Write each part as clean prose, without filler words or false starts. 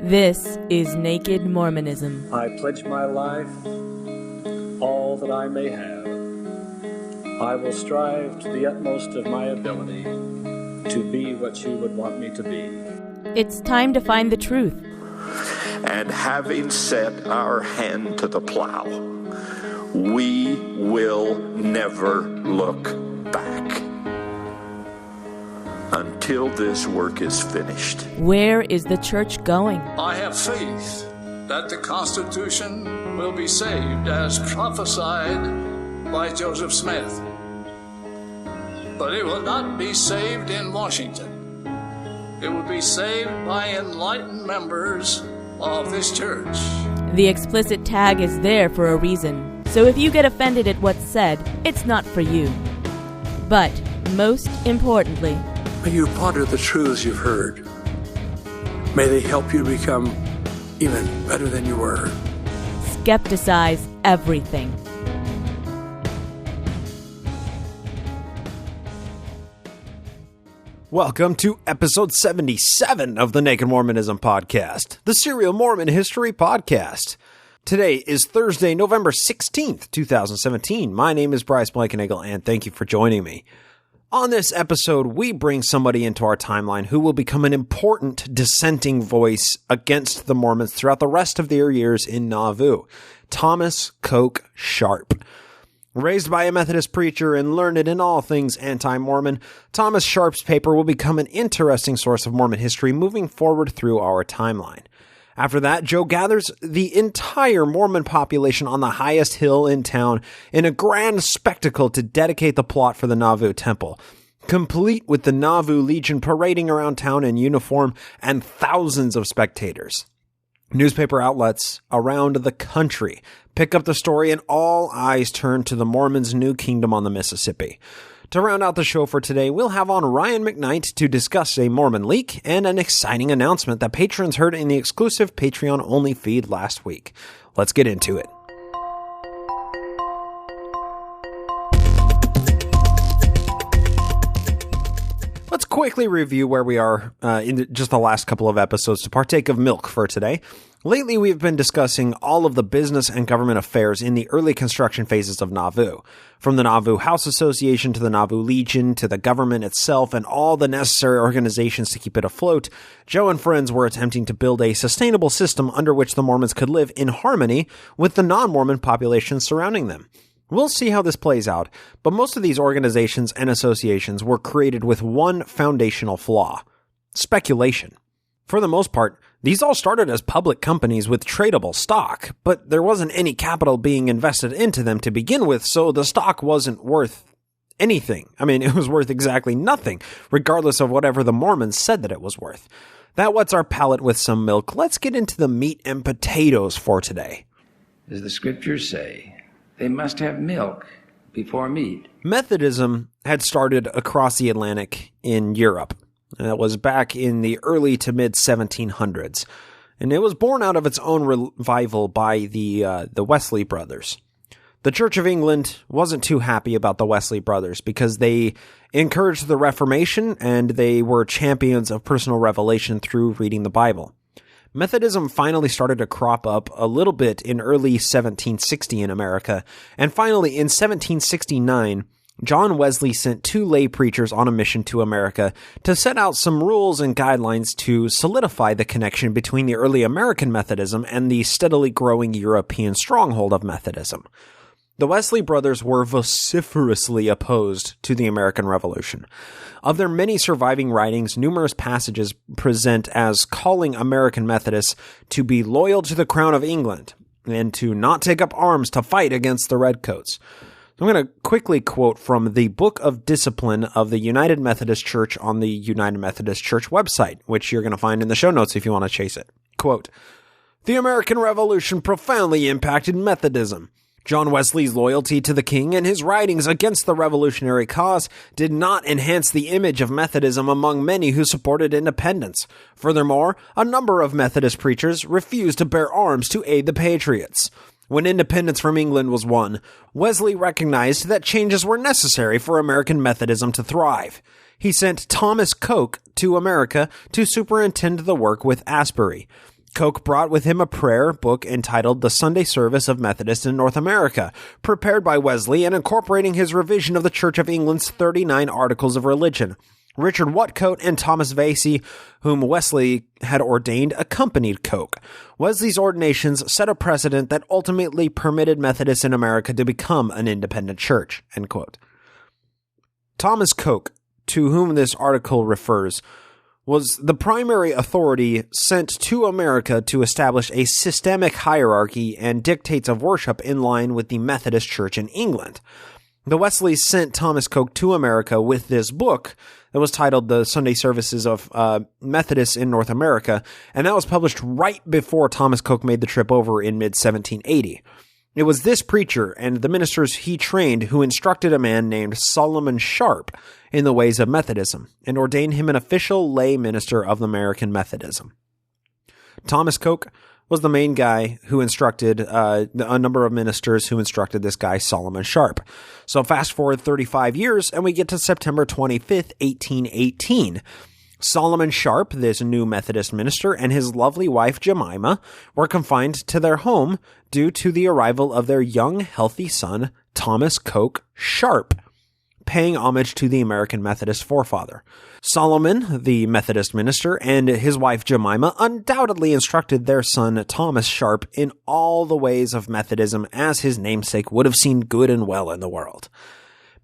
This is Naked Mormonism. I pledge my life, all that I may have. I will strive to the utmost of my ability to be what you would want me to be. It's time to find the truth. And having set our hand to the plow, we will never look back until this work is finished. Where is the church going? I have faith that the Constitution will be saved as prophesied by Joseph Smith. But it will not be saved in Washington. It will be saved by enlightened members of this church. The explicit tag is there for a reason, so if you get offended at what's said, it's not for you. But, most importantly, may you ponder the truths you've heard. May they help you to become even better than you were. Skepticize everything. Welcome to episode 77 of the Naked Mormonism Podcast, the Serial Mormon History Podcast. Today is Thursday, November 16th, 2017. My name is Bryce Blankenagel, and thank you for joining me. On this episode, we bring somebody into our timeline who will become an important dissenting voice against the Mormons throughout the rest of their years in Nauvoo, Thomas Coke Sharp. Raised by a Methodist preacher and learned in all things anti-Mormon, Thomas Sharp's paper will become an interesting source of Mormon history moving forward through our timeline. After that, Joe gathers the entire Mormon population on the highest hill in town in a grand spectacle to dedicate the plot for the Nauvoo Temple, complete with the Nauvoo Legion parading around town in uniform and thousands of spectators. Newspaper outlets around the country pick up the story, and all eyes turn to the Mormons' new kingdom on the Mississippi. To round out the show for today, we'll have on Ryan McKnight to discuss a Mormon leak and an exciting announcement that patrons heard in the exclusive Patreon-only feed last week. Let's get into it. Let's quickly review where we are in just the last couple of episodes to partake of milk for today. Lately, we've been discussing all of the business and government affairs in the early construction phases of Nauvoo. From the Nauvoo House Association to the Nauvoo Legion to the government itself and all the necessary organizations to keep it afloat, Joe and friends were attempting to build a sustainable system under which the Mormons could live in harmony with the non-Mormon population surrounding them. We'll see how this plays out, but most of these organizations and associations were created with one foundational flaw: speculation. For the most part, these all started as public companies with tradable stock, but there wasn't any capital being invested into them to begin with, so the stock wasn't worth anything. I mean, it was worth exactly nothing, regardless of whatever the Mormons said that it was worth. That whets our palate with some milk. Let's get into the meat and potatoes for today. As the scriptures say, they must have milk before meat. Methodism had started across the Atlantic in Europe. That was back in the early to mid 1700s, and it was born out of its own revival by the Wesley brothers. The Church of England wasn't too happy about the Wesley brothers because they encouraged the Reformation and they were champions of personal revelation through reading the Bible. Methodism finally started to crop up a little bit in early 1760 in America, and finally in 1769, John Wesley sent two lay preachers on a mission to America to set out some rules and guidelines to solidify the connection between the early American Methodism and the steadily growing European stronghold of Methodism. The Wesley brothers were vociferously opposed to the American Revolution. Of their many surviving writings, numerous passages present as calling American Methodists to be loyal to the Crown of England and to not take up arms to fight against the Redcoats. I'm going to quickly quote from the Book of Discipline of the United Methodist Church on the United Methodist Church website, which you're going to find in the show notes if you want to chase it. Quote, "The American Revolution profoundly impacted Methodism. John Wesley's loyalty to the king and his writings against the revolutionary cause did not enhance the image of Methodism among many who supported independence. Furthermore, a number of Methodist preachers refused to bear arms to aid the patriots. When independence from England was won, Wesley recognized that changes were necessary for American Methodism to thrive. He sent Thomas Coke to America to superintend the work with Asbury. Coke brought with him a prayer book entitled The Sunday Service of Methodists in North America, prepared by Wesley and incorporating his revision of the Church of England's 39 Articles of Religion. Richard Whatcoat and Thomas Vasey, whom Wesley had ordained, accompanied Coke. Wesley's ordinations set a precedent that ultimately permitted Methodists in America to become an independent church." End quote. Thomas Coke, to whom this article refers, was the primary authority sent to America to establish a systemic hierarchy and dictates of worship in line with the Methodist Church in England. The Wesleys sent Thomas Coke to America with this book that was titled The Sunday Services of Methodists in North America, and that was published right before Thomas Coke made the trip over in mid-1780. It was this preacher and the ministers he trained who instructed a man named Solomon Sharp in the ways of Methodism and ordained him an official lay minister of American Methodism. Thomas Coke was the main guy who instructed a number of ministers who instructed this guy, Solomon Sharp. So fast forward 35 years, and we get to September 25th, 1818. Solomon Sharp, this new Methodist minister, and his lovely wife Jemima were confined to their home due to the arrival of their young, healthy son, Thomas Coke Sharp, paying homage to the American Methodist forefather. Solomon, the Methodist minister, and his wife Jemima undoubtedly instructed their son Thomas Sharp in all the ways of Methodism as his namesake would have seen good and well in the world.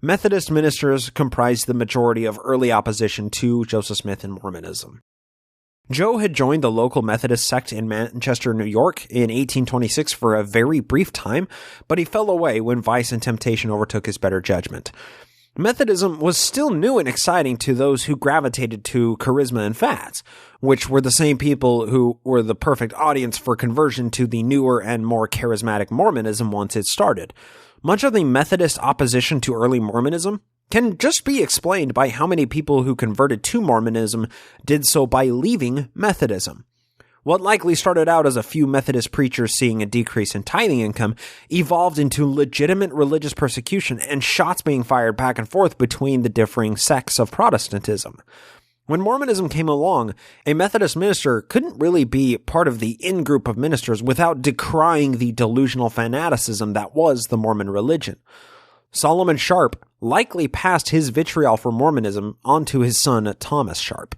Methodist ministers comprised the majority of early opposition to Joseph Smith and Mormonism. Joe had joined the local Methodist sect in Manchester, New York in 1826 for a very brief time, but he fell away when vice and temptation overtook his better judgment. Methodism was still new and exciting to those who gravitated to charisma and fads, which were the same people who were the perfect audience for conversion to the newer and more charismatic Mormonism once it started. Much of the Methodist opposition to early Mormonism can just be explained by how many people who converted to Mormonism did so by leaving Methodism. What likely started out as a few Methodist preachers seeing a decrease in tithing income evolved into legitimate religious persecution and shots being fired back and forth between the differing sects of Protestantism. When Mormonism came along, a Methodist minister couldn't really be part of the in-group of ministers without decrying the delusional fanaticism that was the Mormon religion. Solomon Sharp likely passed his vitriol for Mormonism onto his son Thomas Sharp.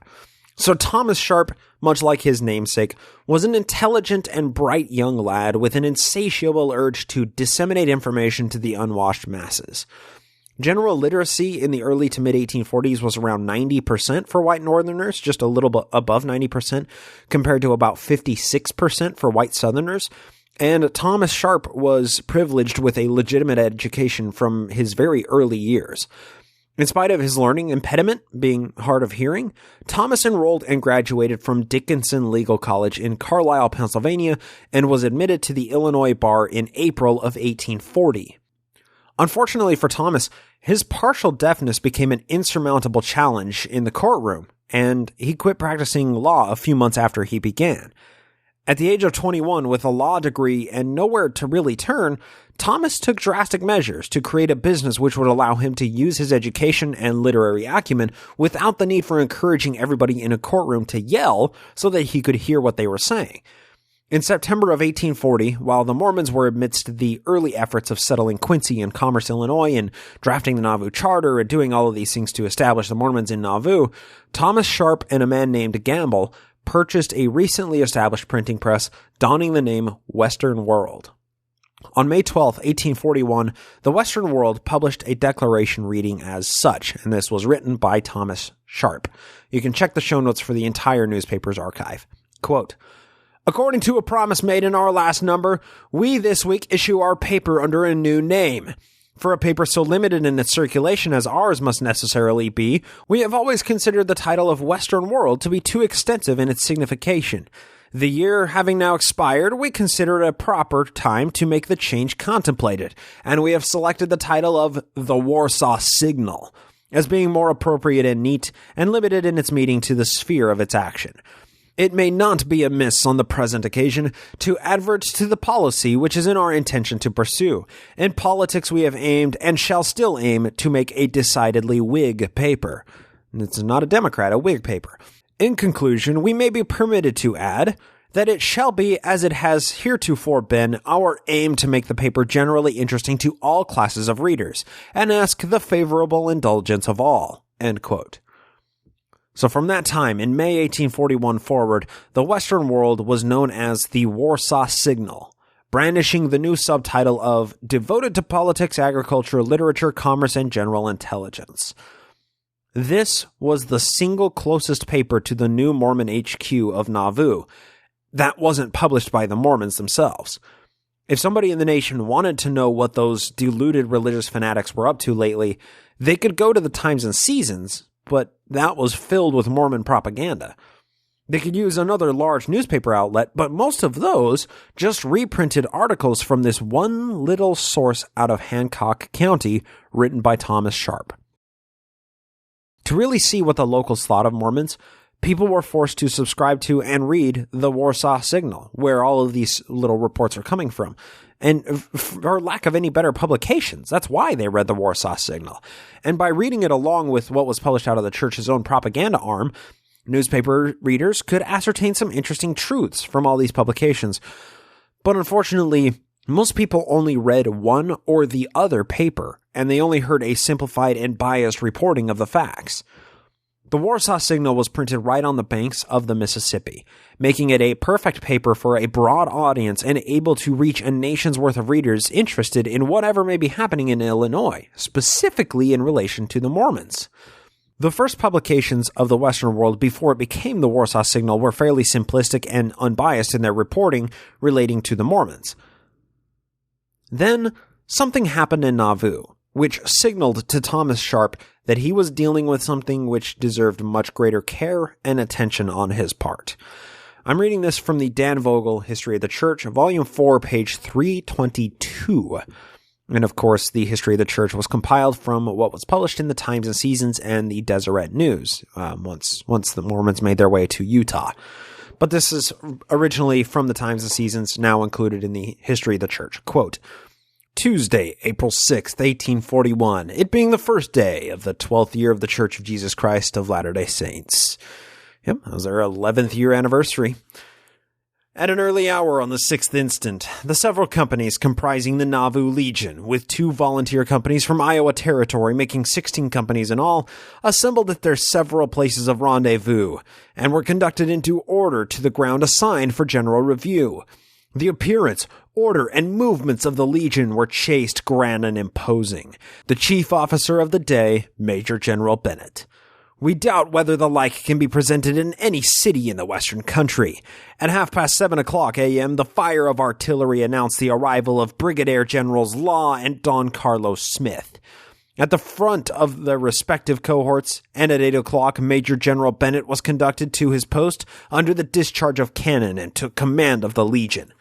So Thomas Sharp, much like his namesake, was an intelligent and bright young lad with an insatiable urge to disseminate information to the unwashed masses. General literacy in the early to mid-1840s was around 90% for white Northerners, just a little bit above 90%, compared to about 56% for white Southerners. And Thomas Sharp was privileged with a legitimate education from his very early years. In spite of his learning impediment, being hard of hearing, Thomas enrolled and graduated from Dickinson Legal College in Carlisle, Pennsylvania, and was admitted to the Illinois bar in April of 1840. Unfortunately for Thomas, his partial deafness became an insurmountable challenge in the courtroom, and he quit practicing law a few months after he began. At the age of 21, with a law degree and nowhere to really turn, Thomas took drastic measures to create a business which would allow him to use his education and literary acumen without the need for encouraging everybody in a courtroom to yell so that he could hear what they were saying. In September of 1840, while the Mormons were amidst the early efforts of settling Quincy and Commerce, Illinois, and drafting the Nauvoo Charter and doing all of these things to establish the Mormons in Nauvoo, Thomas Sharp and a man named Gamble purchased a recently established printing press, donning the name Western World. On May 12, 1841, the Western World published a declaration reading as such, and this was written by Thomas Sharp. You can check the show notes for the entire newspaper's archive. Quote, "According to a promise made in our last number, we this week issue our paper under a new name. For a paper so limited in its circulation as ours must necessarily be, we have always considered the title of Western World to be too extensive in its signification. The year having now expired, we consider it a proper time to make the change contemplated, and we have selected the title of The Warsaw Signal, as being more appropriate and neat, and limited in its meaning to the sphere of its action. It may not be amiss on the present occasion to advert to the policy which is in our intention to pursue. In politics we have aimed, and shall still aim, to make a decidedly Whig paper." It's not a Democrat, a Whig paper. "In conclusion, we may be permitted to add, that it shall be, as it has heretofore been, our aim to make the paper generally interesting to all classes of readers, and ask the favorable indulgence of all." End quote. So from that time, in May 1841 forward, the Western world was known as the Warsaw Signal, brandishing the new subtitle of "Devoted to Politics, Agriculture, Literature, Commerce, and General Intelligence." This was the single closest paper to the new Mormon HQ of Nauvoo that wasn't published by the Mormons themselves. If somebody in the nation wanted to know what those deluded religious fanatics were up to lately, they could go to the Times and Seasons, but that was filled with Mormon propaganda. They could use another large newspaper outlet, but most of those just reprinted articles from this one little source out of Hancock County written by Thomas Sharp. To really see what the locals thought of Mormons, people were forced to subscribe to and read the Warsaw Signal, where all of these little reports are coming from. And for lack of any better publications, that's why they read the Warsaw Signal. And by reading it along with what was published out of the church's own propaganda arm, newspaper readers could ascertain some interesting truths from all these publications. But unfortunately, most people only read one or the other paper, and they only heard a simplified and biased reporting of the facts. The Warsaw Signal was printed right on the banks of the Mississippi, making it a perfect paper for a broad audience and able to reach a nation's worth of readers interested in whatever may be happening in Illinois, specifically in relation to the Mormons. The first publications of the Western world before it became the Warsaw Signal were fairly simplistic and unbiased in their reporting relating to the Mormons. Then, something happened in Nauvoo, which signaled to Thomas Sharp that he was dealing with something which deserved much greater care and attention on his part. I'm reading this from the Dan Vogel History of the Church, Volume 4, page 322. And of course, the History of the Church was compiled from what was published in the Times and Seasons and the Deseret News, once the Mormons made their way to Utah. But this is originally from the Times and Seasons, now included in the History of the Church. Quote, "Tuesday, April 6th, 1841, it being the first day of the 12th year of the Church of Jesus Christ of Latter-day Saints." Yep, that was their 11th year anniversary. "At an early hour on the 6th instant, the several companies comprising the Nauvoo Legion, with 2 volunteer companies from Iowa Territory, making 16 companies in all, assembled at their several places of rendezvous, and were conducted into order to the ground assigned for general review. The appearance, order, and movements of the Legion were chaste, grand, and imposing. The chief officer of the day, Major General Bennett. We doubt whether the like can be presented in any city in the western country. At 7:30 a.m., the fire of artillery announced the arrival of Brigadier Generals Law and Don Carlos Smith. At the front of their respective cohorts, and at 8 o'clock, Major General Bennett was conducted to his post under the discharge of cannon and took command of the Legion.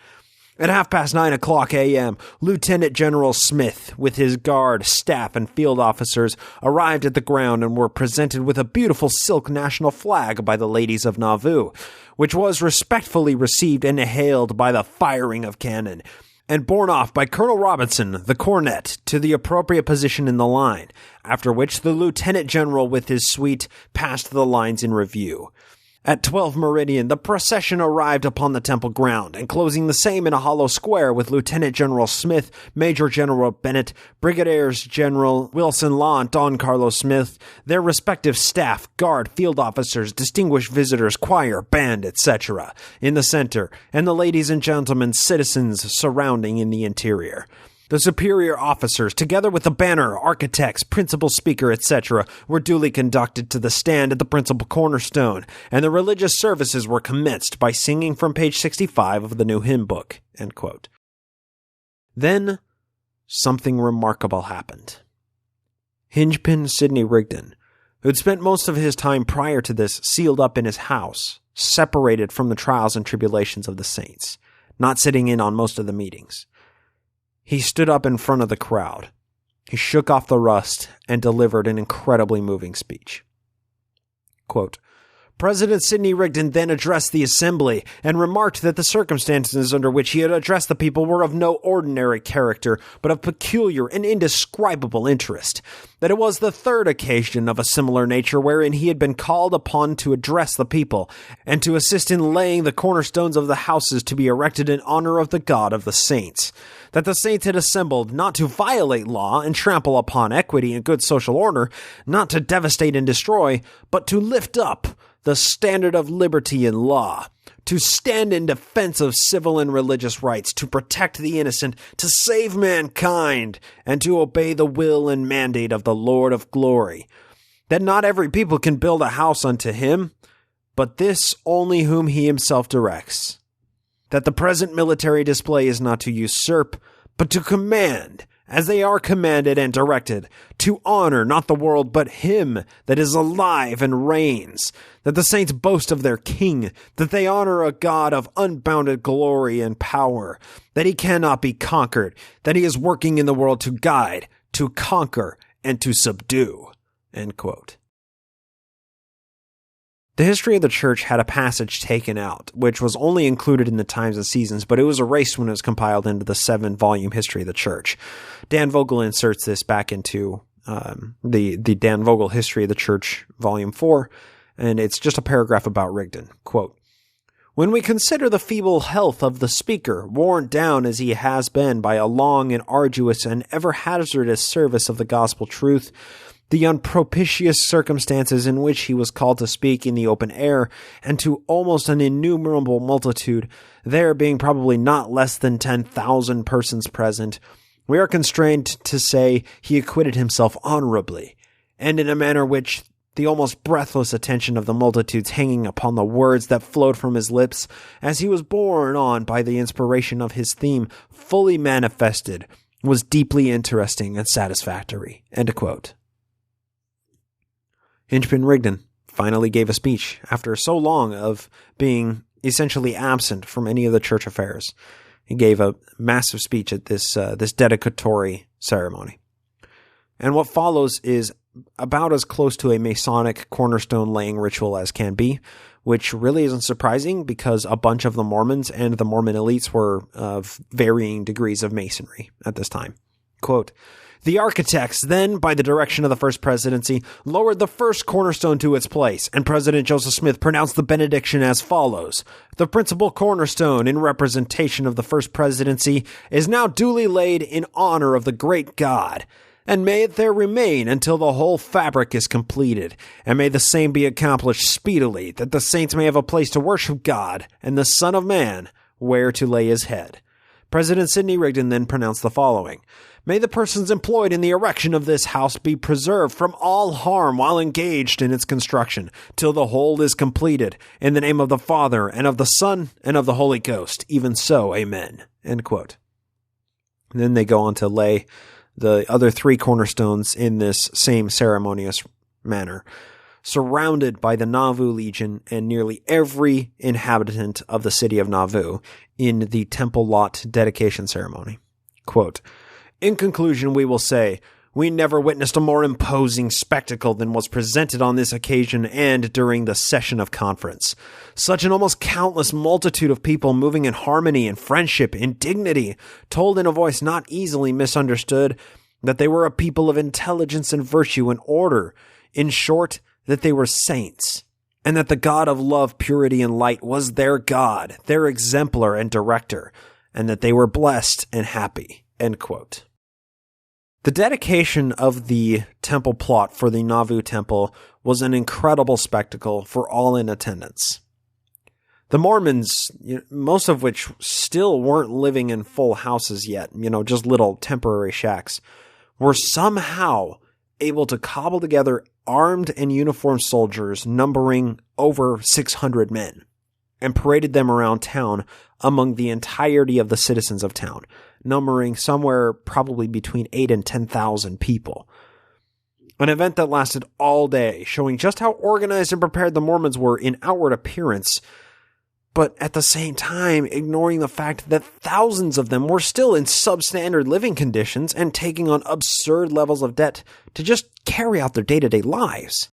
At 9:30 a.m., Lieutenant General Smith, with his guard, staff, and field officers, arrived at the ground and were presented with a beautiful silk national flag by the ladies of Nauvoo, which was respectfully received and hailed by the firing of cannon, and borne off by Colonel Robinson, the cornet, to the appropriate position in the line, after which the Lieutenant General with his suite passed the lines in review. At 12 meridian, the procession arrived upon the temple ground, and closing the same in a hollow square with Lieutenant General Smith, Major General Bennett, Brigadiers General Wilson Law and Don Carlos Smith, their respective staff, guard, field officers, distinguished visitors, choir, band, etc., in the center, and the ladies and gentlemen citizens surrounding in the interior. The superior officers, together with the banner, architects, principal speaker, etc., were duly conducted to the stand at the principal cornerstone, and the religious services were commenced by singing from page 65 of the new hymn book." End quote. Then, something remarkable happened. Hingepin Sidney Rigdon, who'd spent most of his time prior to this sealed up in his house, separated from the trials and tribulations of the saints, not sitting in on most of the meetings. He stood up in front of the crowd. He shook off the rust and delivered an incredibly moving speech. Quote, President Sidney Rigdon then addressed the assembly and remarked that the circumstances under which he had addressed the people were of no ordinary character, but of peculiar and indescribable interest. That it was the third occasion of a similar nature wherein he had been called upon to address the people, and to assist in laying the cornerstones of the houses to be erected in honor of the God of the saints. That the saints had assembled not to violate law and trample upon equity and good social order, not to devastate and destroy, but to lift up the standard of liberty and law, to stand in defense of civil and religious rights, to protect the innocent, to save mankind, and to obey the will and mandate of the Lord of glory. That not every people can build a house unto him, but this only whom he himself directs. That the present military display is not to usurp, but to command, as they are commanded and directed, to honor not the world, but him that is alive and reigns, that the saints boast of their king, that they honor a God of unbounded glory and power, that he cannot be conquered, that he is working in the world to guide, to conquer, and to subdue." End quote. The History of the Church had a passage taken out, which was only included in the Times and Seasons, but it was erased when it was compiled into the 7-volume History of the Church. Dan Vogel inserts this back into the Dan Vogel History of the Church, Volume 4, and it's just a paragraph about Rigdon. Quote, "When we consider the feeble health of the speaker, worn down as he has been by a long and arduous and ever hazardous service of the gospel truth, the unpropitious circumstances in which he was called to speak in the open air, and to almost an innumerable multitude, there being probably not less than 10,000 persons present, we are constrained to say he acquitted himself honorably, and in a manner which the almost breathless attention of the multitudes hanging upon the words that flowed from his lips, as he was borne on by the inspiration of his theme, fully manifested, was deeply interesting and satisfactory." End quote. Inchman Rigdon finally gave a speech after so long of being essentially absent from any of the church affairs. He gave a massive speech at this dedicatory ceremony. And what follows is about as close to a Masonic cornerstone laying ritual as can be, which really isn't surprising because a bunch of the Mormons and the Mormon elites were of varying degrees of Masonry at this time. Quote, "The architects then, by the direction of the First Presidency, lowered the first cornerstone to its place, and President Joseph Smith pronounced the benediction as follows. The principal cornerstone in representation of the First Presidency is now duly laid in honor of the great God, and may it there remain until the whole fabric is completed, and may the same be accomplished speedily, that the saints may have a place to worship God, and the Son of Man where to lay his head." President Sidney Rigdon then pronounced the following: "May the persons employed in the erection of this house be preserved from all harm while engaged in its construction, till the whole is completed, in the name of the Father, and of the Son, and of the Holy Ghost. Even so, amen." End quote. And then they go on to lay the other 3 cornerstones in this same ceremonious manner, surrounded by the Nauvoo Legion and nearly every inhabitant of the city of Nauvoo in the temple lot dedication ceremony. Quote, "In conclusion, we will say, we never witnessed a more imposing spectacle than was presented on this occasion and during the session of conference. Such an almost countless multitude of people moving in harmony and friendship, in dignity, told in a voice not easily misunderstood that they were a people of intelligence and virtue and order. In short, that they were saints, and that the God of love, purity, and light was their God, their exemplar and director, and that they were blessed and happy." End quote. The dedication of the temple plot for the Nauvoo Temple was an incredible spectacle for all in attendance. The Mormons, most of which still weren't living in full houses yet, just little temporary shacks, were somehow able to cobble together armed and uniformed soldiers numbering over 600 men and paraded them around town among the entirety of the citizens of town, numbering somewhere probably between 8,000 and 10,000 people. An event that lasted all day, showing just how organized and prepared the Mormons were in outward appearance, but at the same time ignoring the fact that thousands of them were still in substandard living conditions and taking on absurd levels of debt to just carry out their day-to-day lives.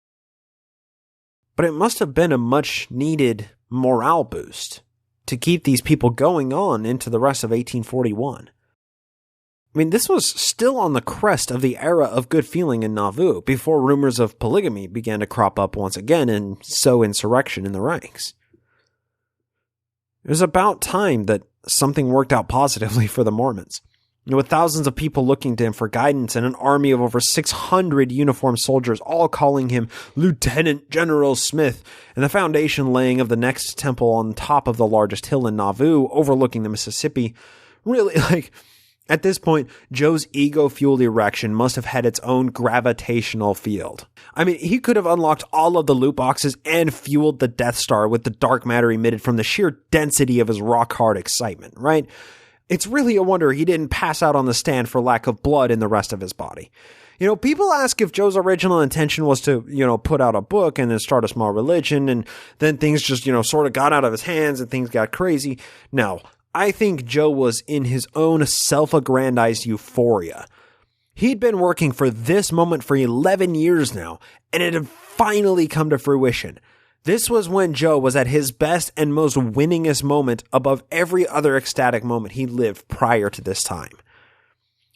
but it must have been a much-needed morale boost to keep these people going on into the rest of 1841. I mean, this was still on the crest of the era of good feeling in Nauvoo, before rumors of polygamy began to crop up once again and sow insurrection in the ranks. It was about time that something worked out positively for the Mormons. With thousands of people looking to him for guidance and an army of over 600 uniformed soldiers all calling him Lieutenant General Smith, and the foundation laying of the next temple on top of the largest hill in Nauvoo overlooking the Mississippi, really, at this point, Joe's ego-fueled erection must have had its own gravitational field. I mean, he could have unlocked all of the loot boxes and fueled the Death Star with the dark matter emitted from the sheer density of his rock-hard excitement, right? It's really a wonder he didn't pass out on the stand for lack of blood in the rest of his body. People ask if Joe's original intention was to, put out a book and then start a small religion, and then things just, sort of got out of his hands and things got crazy. No, I think Joe was in his own self-aggrandized euphoria. He'd been working for this moment for 11 years now, and it had finally come to fruition. This was when Joe was at his best and most winningest moment above every other ecstatic moment he lived prior to this time.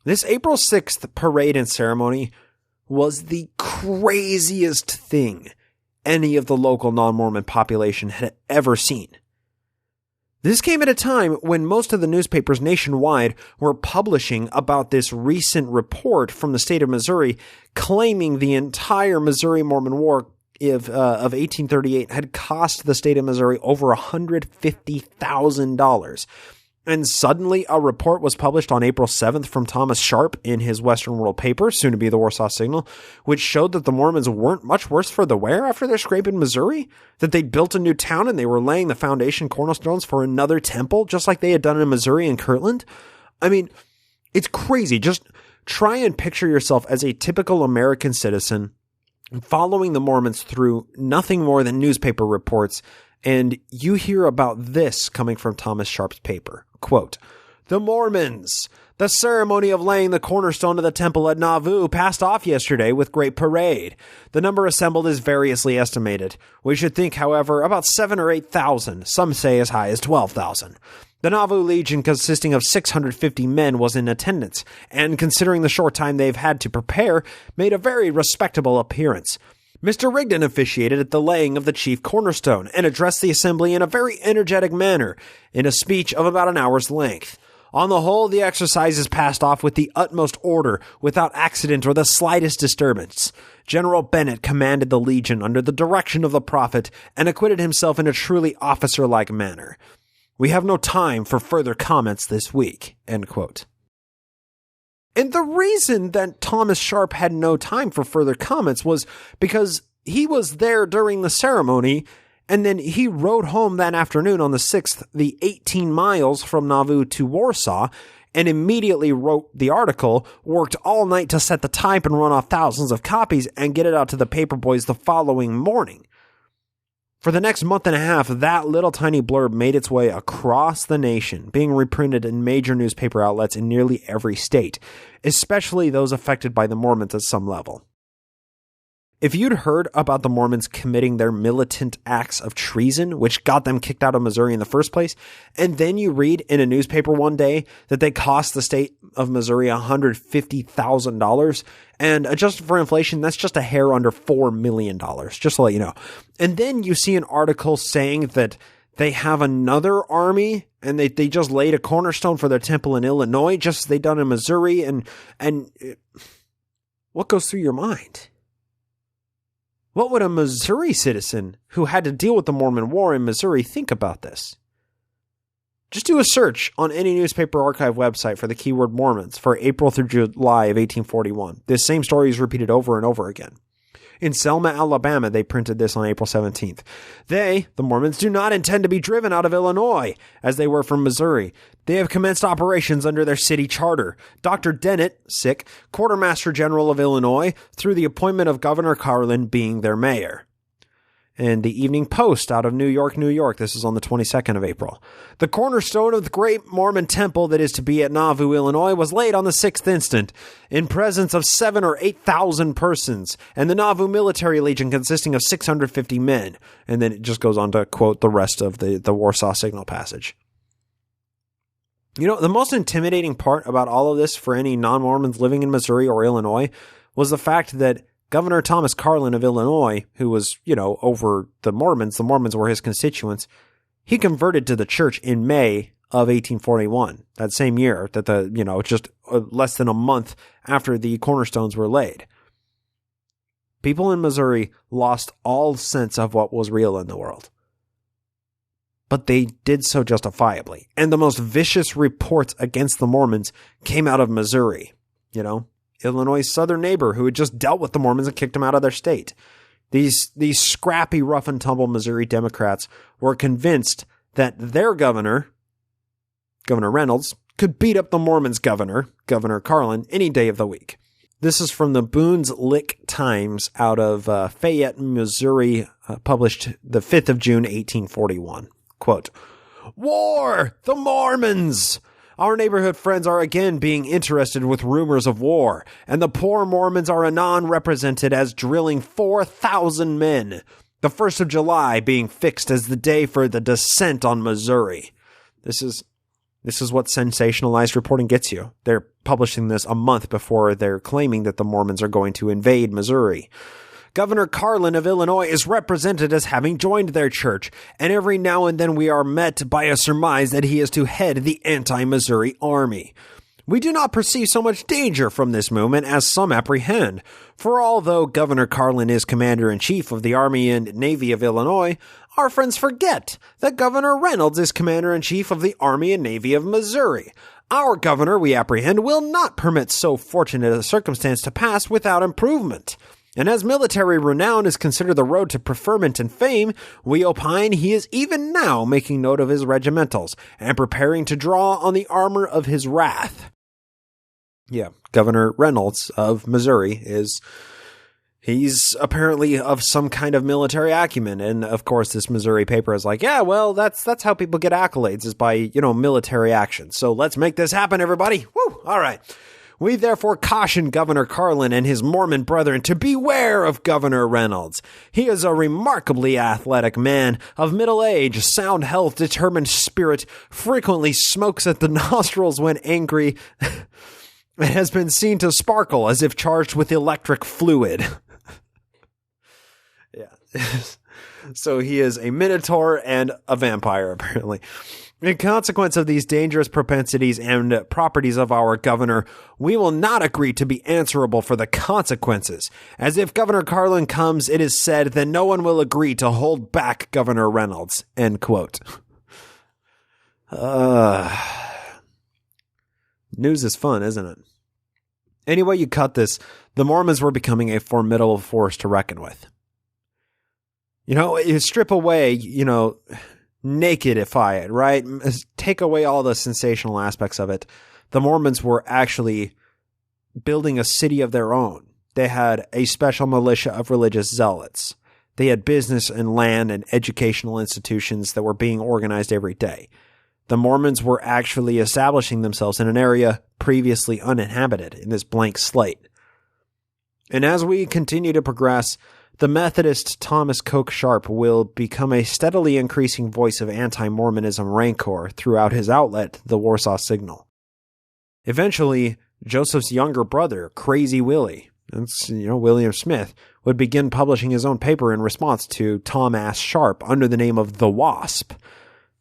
This April 6th parade and ceremony was the craziest thing any of the local non-Mormon population had ever seen. This came at a time when most of the newspapers nationwide were publishing about this recent report from the state of Missouri claiming the entire Missouri Mormon War of 1838 had cost the state of Missouri over $150,000. And suddenly a report was published on April 7th from Thomas Sharp in his Western World paper, soon to be the Warsaw Signal, which showed that the Mormons weren't much worse for the wear after their scrape in Missouri, that they'd built a new town and they were laying the foundation cornerstones for another temple, just like they had done in Missouri and Kirtland. I mean, it's crazy. Just try and picture yourself as a typical American citizen following the Mormons through nothing more than newspaper reports, and you hear about this coming from Thomas Sharp's paper. Quote, "The Mormons. The ceremony of laying the cornerstone of the temple at Nauvoo passed off yesterday with great parade. The number assembled is variously estimated. We should think, however, about 7,000 or 8,000. Some say as high as 12,000. The Nauvoo Legion, consisting of 650 men, was in attendance, and considering the short time they've had to prepare, made a very respectable appearance. Mr. Rigdon officiated at the laying of the chief cornerstone and addressed the assembly in a very energetic manner, in a speech of about an hour's length. On the whole, the exercises passed off with the utmost order, without accident or the slightest disturbance. General Bennett commanded the Legion under the direction of the Prophet, and acquitted himself in a truly officer-like manner. We have no time for further comments this week." End quote. And the reason that Thomas Sharp had no time for further comments was because he was there during the ceremony, and then he rode home that afternoon on the 6th, the 18 miles from Nauvoo to Warsaw, and immediately wrote the article, worked all night to set the type and run off thousands of copies, and get it out to the paper boys the following morning. For the next month and a half, that little tiny blurb made its way across the nation, being reprinted in major newspaper outlets in nearly every state, especially those affected by the Mormons at some level. If you'd heard about the Mormons committing their militant acts of treason, which got them kicked out of Missouri in the first place, and then you read in a newspaper one day that they cost the state of Missouri $150,000, and adjusted for inflation, that's just a hair under $4 million, just to let you know. And then you see an article saying that they have another army, and they just laid a cornerstone for their temple in Illinois, just as they done in Missouri, and what goes through your mind? What would a Missouri citizen who had to deal with the Mormon War in Missouri think about this? Just do a search on any newspaper archive website for the keyword Mormons for April through July of 1841. This same story is repeated over and over again. In Selma, Alabama, they printed this on April 17th. They, the Mormons, do not intend to be driven out of Illinois, as they were from Missouri. They have commenced operations under their city charter. Dr. Dennett, Quartermaster General of Illinois, through the appointment of Governor Carlin being their mayor. And the Evening Post out of New York, New York. This is on the 22nd of April. The cornerstone of the great Mormon temple that is to be at Nauvoo, Illinois, was laid on the 6th instant, in presence of 7,000 or 8,000 persons, and the Nauvoo Military Legion consisting of 650 men. And then it just goes on to quote the rest of the Warsaw Signal passage. You know, the most intimidating part about all of this for any non-Mormons living in Missouri or Illinois was the fact that Governor Thomas Carlin of Illinois, who was, over the Mormons were his constituents, he converted to the church in May of 1841, that same year that just less than a month after the cornerstones were laid. People in Missouri lost all sense of what was real in the world. But they did so justifiably. And the most vicious reports against the Mormons came out of Missouri, Illinois' southern neighbor who had just dealt with the Mormons and kicked them out of their state. These scrappy, rough and tumble Missouri Democrats were convinced that their governor, Governor Reynolds, could beat up the Mormons' governor, Governor Carlin, any day of the week. This is from the Boone's Lick Times out of Fayette, Missouri, published the 5th of June, 1841. Quote, "War! The Mormons! Our neighborhood friends are again being interested with rumors of war, and the poor Mormons are anon represented as drilling 4,000 men, the 1st of July being fixed as the day for the descent on Missouri." This is what sensationalized reporting gets you. They're publishing this a month before they're claiming that the Mormons are going to invade Missouri. Governor Carlin of Illinois is represented as having joined their church, and every now and then we are met by a surmise that he is to head the anti-Missouri army. We do not perceive so much danger from this movement as some apprehend, for although Governor Carlin is Commander-in-Chief of the Army and Navy of Illinois, our friends forget that Governor Reynolds is Commander-in-Chief of the Army and Navy of Missouri. Our governor, we apprehend, will not permit so fortunate a circumstance to pass without improvement. And as military renown is considered the road to preferment and fame, we opine he is even now making note of his regimentals and preparing to draw on the armor of his wrath. Yeah, Governor Reynolds of Missouri he's apparently of some kind of military acumen. And of course, this Missouri paper is like, yeah, well, that's how people get accolades, is by, military action. So let's make this happen, everybody. Woo! All right. We therefore caution Governor Carlin and his Mormon brethren to beware of Governor Reynolds. He is a remarkably athletic man, of middle age, sound health, determined spirit, frequently smokes at the nostrils when angry, and has been seen to sparkle as if charged with electric fluid. Yeah. So he is a minotaur and a vampire, apparently. In consequence of these dangerous propensities and properties of our governor, we will not agree to be answerable for the consequences. As if Governor Carlin comes, it is said, then no one will agree to hold back Governor Reynolds. End quote. News is fun, isn't it? Anyway you cut this, the Mormons were becoming a formidable force to reckon with. You strip away, nakedify it, right? Take away all the sensational aspects of it. The Mormons were actually building a city of their own. They had a special militia of religious zealots. They had business and land and educational institutions that were being organized every day. The Mormons were actually establishing themselves in an area previously uninhabited in this blank slate. And as we continue to progress, the Methodist Thomas Coke Sharp will become a steadily increasing voice of anti-Mormonism rancor throughout his outlet, the Warsaw Signal. Eventually, Joseph's younger brother, Crazy Willie, William Smith, would begin publishing his own paper in response to Tom Ass Sharp under the name of The Wasp.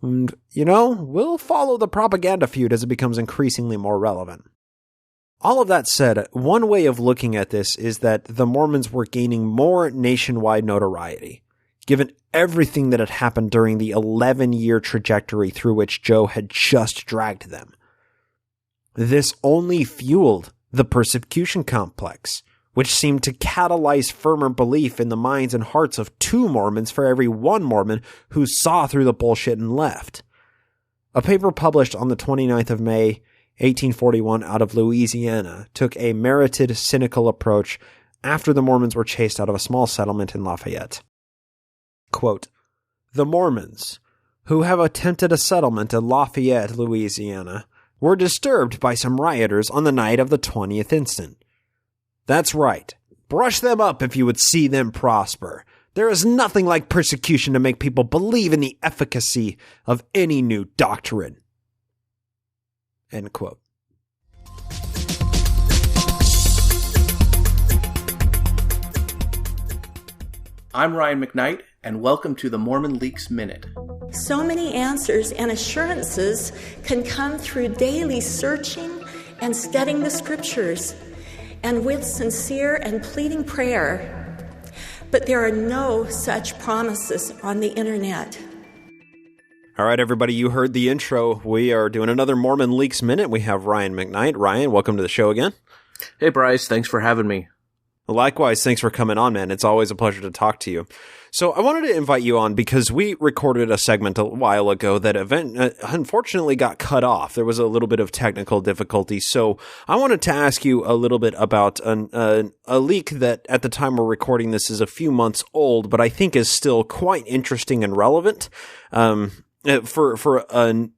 And, we'll follow the propaganda feud as it becomes increasingly more relevant. All of that said, one way of looking at this is that the Mormons were gaining more nationwide notoriety, given everything that had happened during the 11-year trajectory through which Joe had just dragged them. This only fueled the persecution complex, which seemed to catalyze firmer belief in the minds and hearts of 2 Mormons for every 1 Mormon who saw through the bullshit and left. A paper published on the 29th of May, 1841 out of Louisiana took a merited, cynical approach after the Mormons were chased out of a small settlement in Lafayette. Quote, "The Mormons, who have attempted a settlement in Lafayette, Louisiana, were disturbed by some rioters on the night of the 20th instant. That's right. Brush them up if you would see them prosper. There is nothing like persecution to make people believe in the efficacy of any new doctrine." End quote. I'm Ryan McKnight, and welcome to the Mormon Leaks Minute. So many answers and assurances can come through daily searching and studying the scriptures, and with sincere and pleading prayer. But there are no such promises on the internet. All right, everybody, you heard the intro. We are doing another Mormon Leaks Minute. We have Ryan McKnight. Ryan, welcome to the show again. Hey, Bryce. Thanks for having me. Likewise, thanks for coming on, man. It's always a pleasure to talk to you. So I wanted to invite you on because we recorded a segment a while ago that unfortunately got cut off. There was a little bit of technical difficulty. So I wanted to ask you a little bit about a leak that at the time we're recording this is a few months old, but I think is still quite interesting and relevant. For a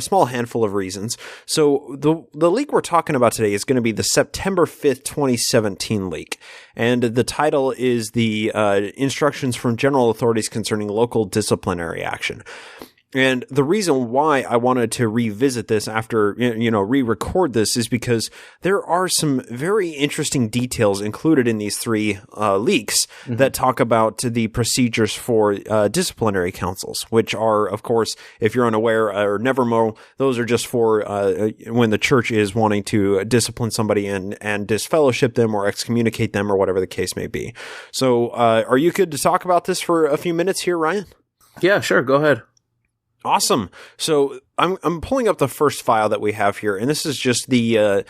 small handful of reasons. So the leak we're talking about today is going to be the September 5th, 2017 leak. And the title is the Instructions from General Authorities Concerning Local Disciplinary Action. And the reason why I wanted to revisit this after, re-record this is because there are some very interesting details included in these three leaks that talk about the procedures for disciplinary councils, which are, of course, if you're unaware, or never those are just for when the church is wanting to discipline somebody and disfellowship them or excommunicate them or whatever the case may be. So are you good to talk about this for a few minutes here, Ryan? Yeah, sure. Go ahead. Awesome. So I'm pulling up the first file that we have here, and this is just the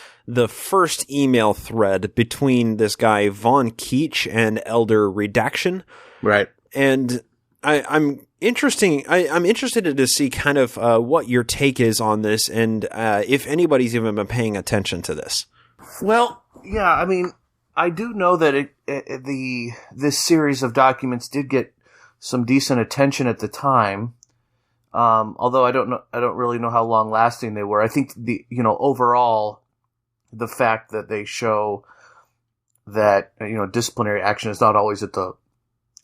first email thread between this guy Von Keach and Elder Redaction. Right. And I'm interested to see kind of what your take is on this, and if anybody's even been paying attention to this. Well, yeah. I mean, I do know that this series of documents did get some decent attention at the time. Although I don't really know how long lasting they were. I think overall, the fact that they show that, disciplinary action is not always at the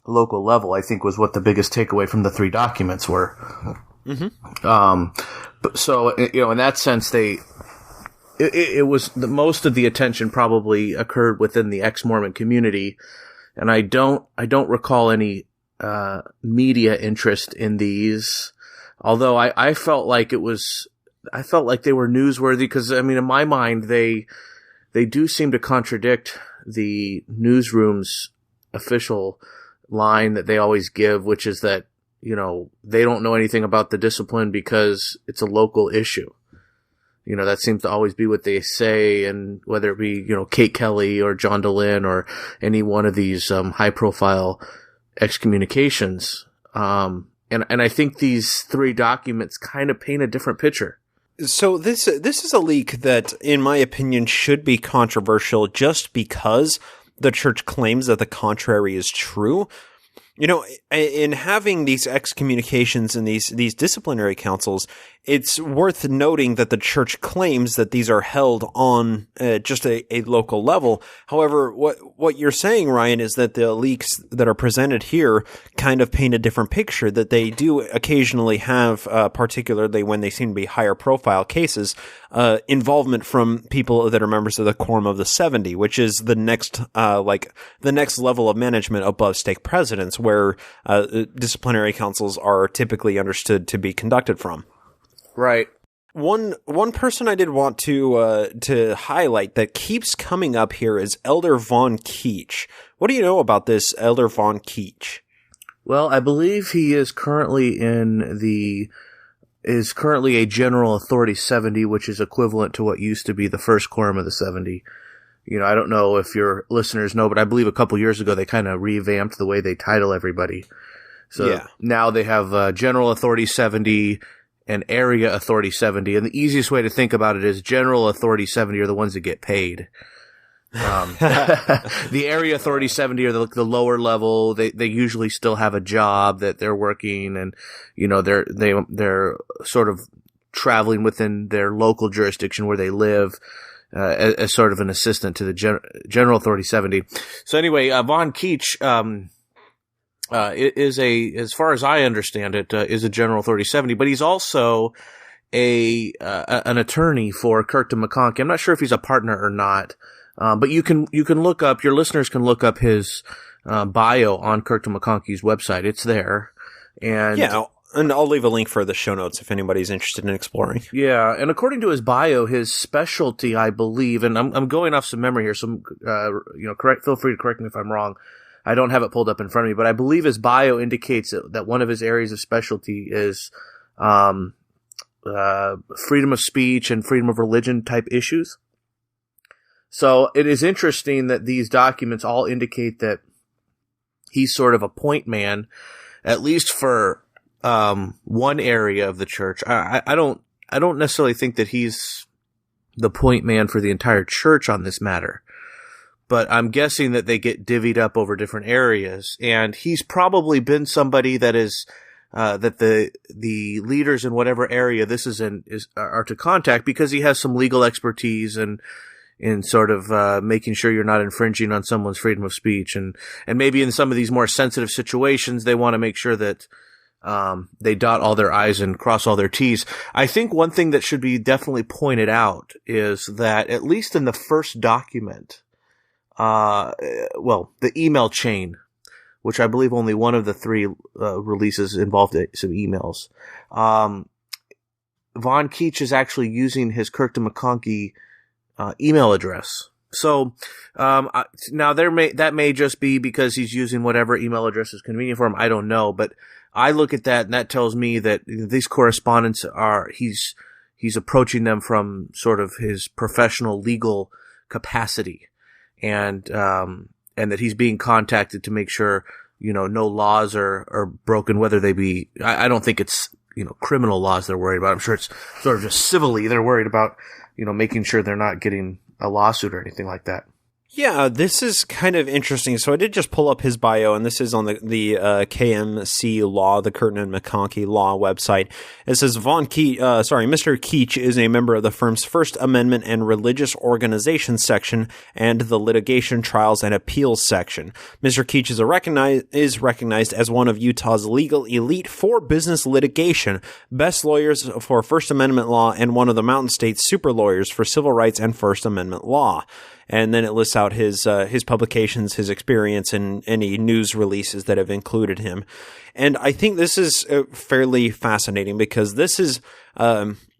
local level, I think was what the biggest takeaway from the three documents were. Mm-hmm. But so, in that sense, it was most of the attention probably occurred within the ex-Mormon community. And I don't recall any, media interest in these. Although I felt like they were newsworthy because, I mean, in my mind, they do seem to contradict the newsroom's official line that they always give, which is that, they don't know anything about the discipline because it's a local issue. That seems to always be what they say, and whether it be, Kate Kelly or John Dehlin or any one of these high profile excommunications. And I think these three documents kind of paint a different picture. So this is a leak that, in my opinion, should be controversial just because the church claims that the contrary is true. In having these excommunications and these disciplinary councils, it's worth noting that the church claims that these are held on just a local level. However, what you're saying, Ryan, is that the leaks that are presented here kind of paint a different picture, that they do occasionally have, particularly when they seem to be higher profile cases, involvement from people that are members of the Quorum of the 70, which is the next level of management above stake presidents, where disciplinary councils are typically understood to be conducted from. Right. One person I did want to highlight that keeps coming up here is Elder Von Keach. What do you know about this Elder Von Keach? Well, I believe he is currently a General Authority 70, which is equivalent to what used to be the first Quorum of the 70. I don't know if your listeners know, but I believe a couple years ago they kind of revamped the way they title everybody. So now they have General Authority 70 and Area Authority 70. And the easiest way to think about it is General Authority 70 are the ones that get paid. The Area Authority 70 are the lower level. They usually still have a job that they're working, and they're sort of traveling within their local jurisdiction where they live, as sort of an assistant to the General Authority 70. So anyway, Von Keach is as far as I understand it, is a General Authority 70, but he's also an attorney for Kirkton McConkie. I'm not sure if he's a partner or not. But you can look up, your listeners can look up his bio on Kirkton McConkie's website. It's there. And yeah, and I'll leave a link for the show notes if anybody's interested in exploring. Yeah, and according to his bio, his specialty, I believe, and I'm going off some memory here, so feel free to correct me if I'm wrong. I don't have it pulled up in front of me, but I believe his bio indicates that one of his areas of specialty is freedom of speech and freedom of religion type issues. So it is interesting that these documents all indicate that he's sort of a point man, at least for one area of the church. I don't necessarily think that he's the point man for the entire church on this matter, but I'm guessing that they get divvied up over different areas, and he's probably been somebody that is that the leaders in whatever area this are to contact, because he has some legal expertise and in sort of making sure you're not infringing on someone's freedom of speech. And maybe in some of these more sensitive situations, they want to make sure that they dot all their I's and cross all their T's. I think one thing that should be definitely pointed out is that, at least in the first document, the email chain, which I believe only one of the three releases involved some emails, Von Keach is actually using his Kirkton McConkie email address. So now that may just be because he's using whatever email address is convenient for him. I don't know, but I look at that and that tells me that these correspondents he's approaching them from sort of his professional legal capacity, and that he's being contacted to make sure no laws are broken, whether they be. I don't think it's criminal laws they're worried about. I'm sure it's sort of just civilly they're worried about. Making sure they're not getting a lawsuit or anything like that. Yeah, this is kind of interesting. So I did just pull up his bio, and this is on the KMC Law, the Kirkton and McConkie Law website. It says Mr. Keach is a member of the firm's First Amendment and Religious Organizations section and the Litigation, Trials, and Appeals section. Mr. Keach is recognized as one of Utah's legal elite for business litigation, best lawyers for First Amendment law, and one of the Mountain State's super lawyers for civil rights and First Amendment law. And then it lists out his publications, his experience, and any news releases that have included him. And I think this is fairly fascinating because this is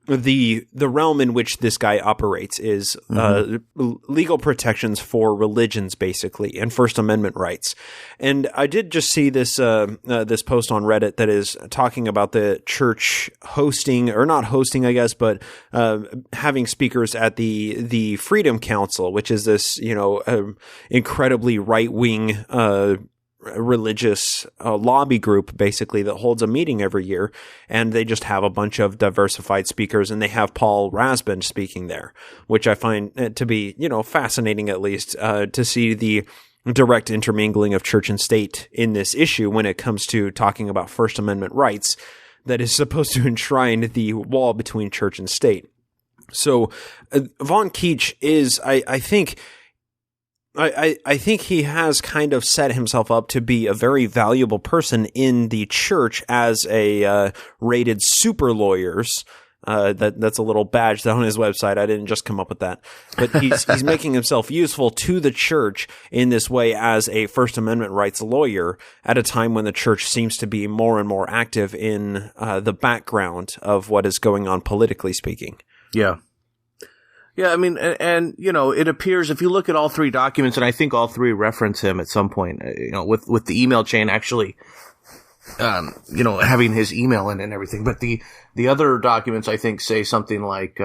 the realm in which this guy operates is legal protections for religions, basically, and First Amendment rights. And I did just see this this post on Reddit that is talking about the church hosting, or not hosting, I guess, but having speakers at the Freedom Council, which is this incredibly right wing religious lobby group, basically, that holds a meeting every year, and they just have a bunch of diversified speakers, and they have Paul Rasband speaking there, which I find to be, fascinating, at least, to see the direct intermingling of church and state in this issue when it comes to talking about First Amendment rights that is supposed to enshrine the wall between church and state. So Von Keach is, I think he has kind of set himself up to be a very valuable person in the church as a rated super lawyers. That's a little badge on his website. I didn't just come up with that, but he's making himself useful to the church in this way as a First Amendment rights lawyer at a time when the church seems to be more and more active in the background of what is going on politically speaking. Yeah. Yeah, I mean, and it appears, if you look at all three documents, and I think all three reference him at some point, with the email chain actually, having his email in and everything. But the other documents, I think, say something like,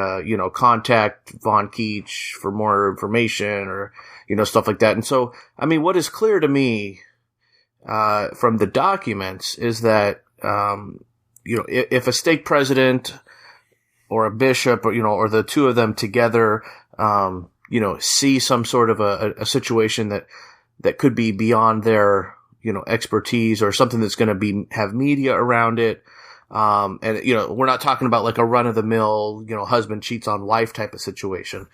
contact Von Keach for more information, or, stuff like that. And so, I mean, what is clear to me, from the documents is that, if a stake president or a bishop, or the two of them together, see some sort of a situation that could be beyond their, expertise, or something that's going to have media around it. And, we're not talking about like a run of the mill, husband cheats on wife type of situation.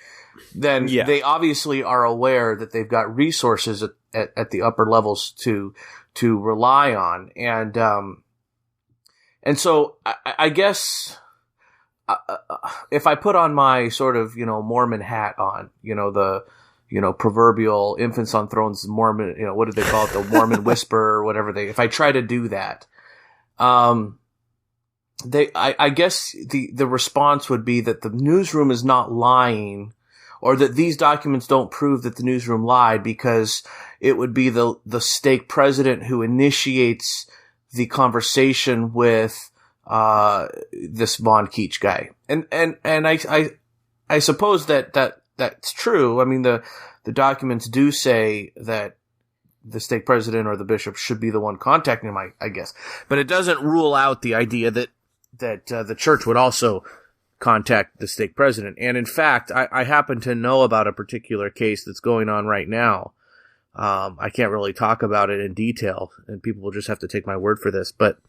Then they obviously are aware that they've got resources at the upper levels to rely on. And so I guess, if I put on my sort of, Mormon hat on, the, proverbial infants on thrones, Mormon, what did they call it? The Mormon whisper or whatever if I try to do that, I guess the response would be that the newsroom is not lying, or that these documents don't prove that the newsroom lied, because it would be the stake president who initiates the conversation with this Von Keach guy. And I suppose that's true. I mean, the documents do say that the stake president or the bishop should be the one contacting him, I guess. But it doesn't rule out the idea that the church would also contact the stake president. And in fact, I happen to know about a particular case that's going on right now. I can't really talk about it in detail, and people will just have to take my word for this. But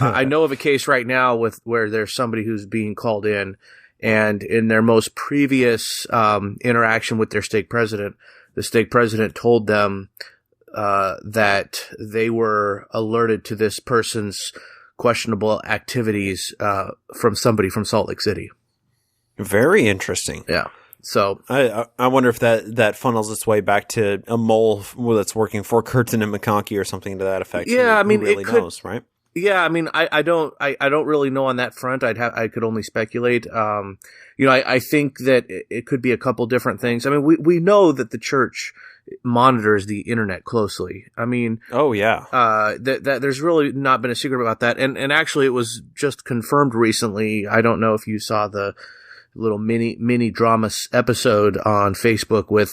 I know of a case right now where there's somebody who's being called in, and in their most previous interaction with their stake president, the stake president told them that they were alerted to this person's questionable activities from somebody from Salt Lake City. Very interesting. Yeah. So I wonder if that funnels its way back to a mole that's working for Curtin and McConkie or something to that effect. Yeah, I mean, who really knows, right? Yeah, I mean, I don't really know on that front. I could only speculate. I think that it could be a couple different things. I mean, we know that the church monitors the internet closely. I mean, oh yeah, that there's really not been a secret about that. And actually, it was just confirmed recently. I don't know if you saw the little mini drama episode on Facebook with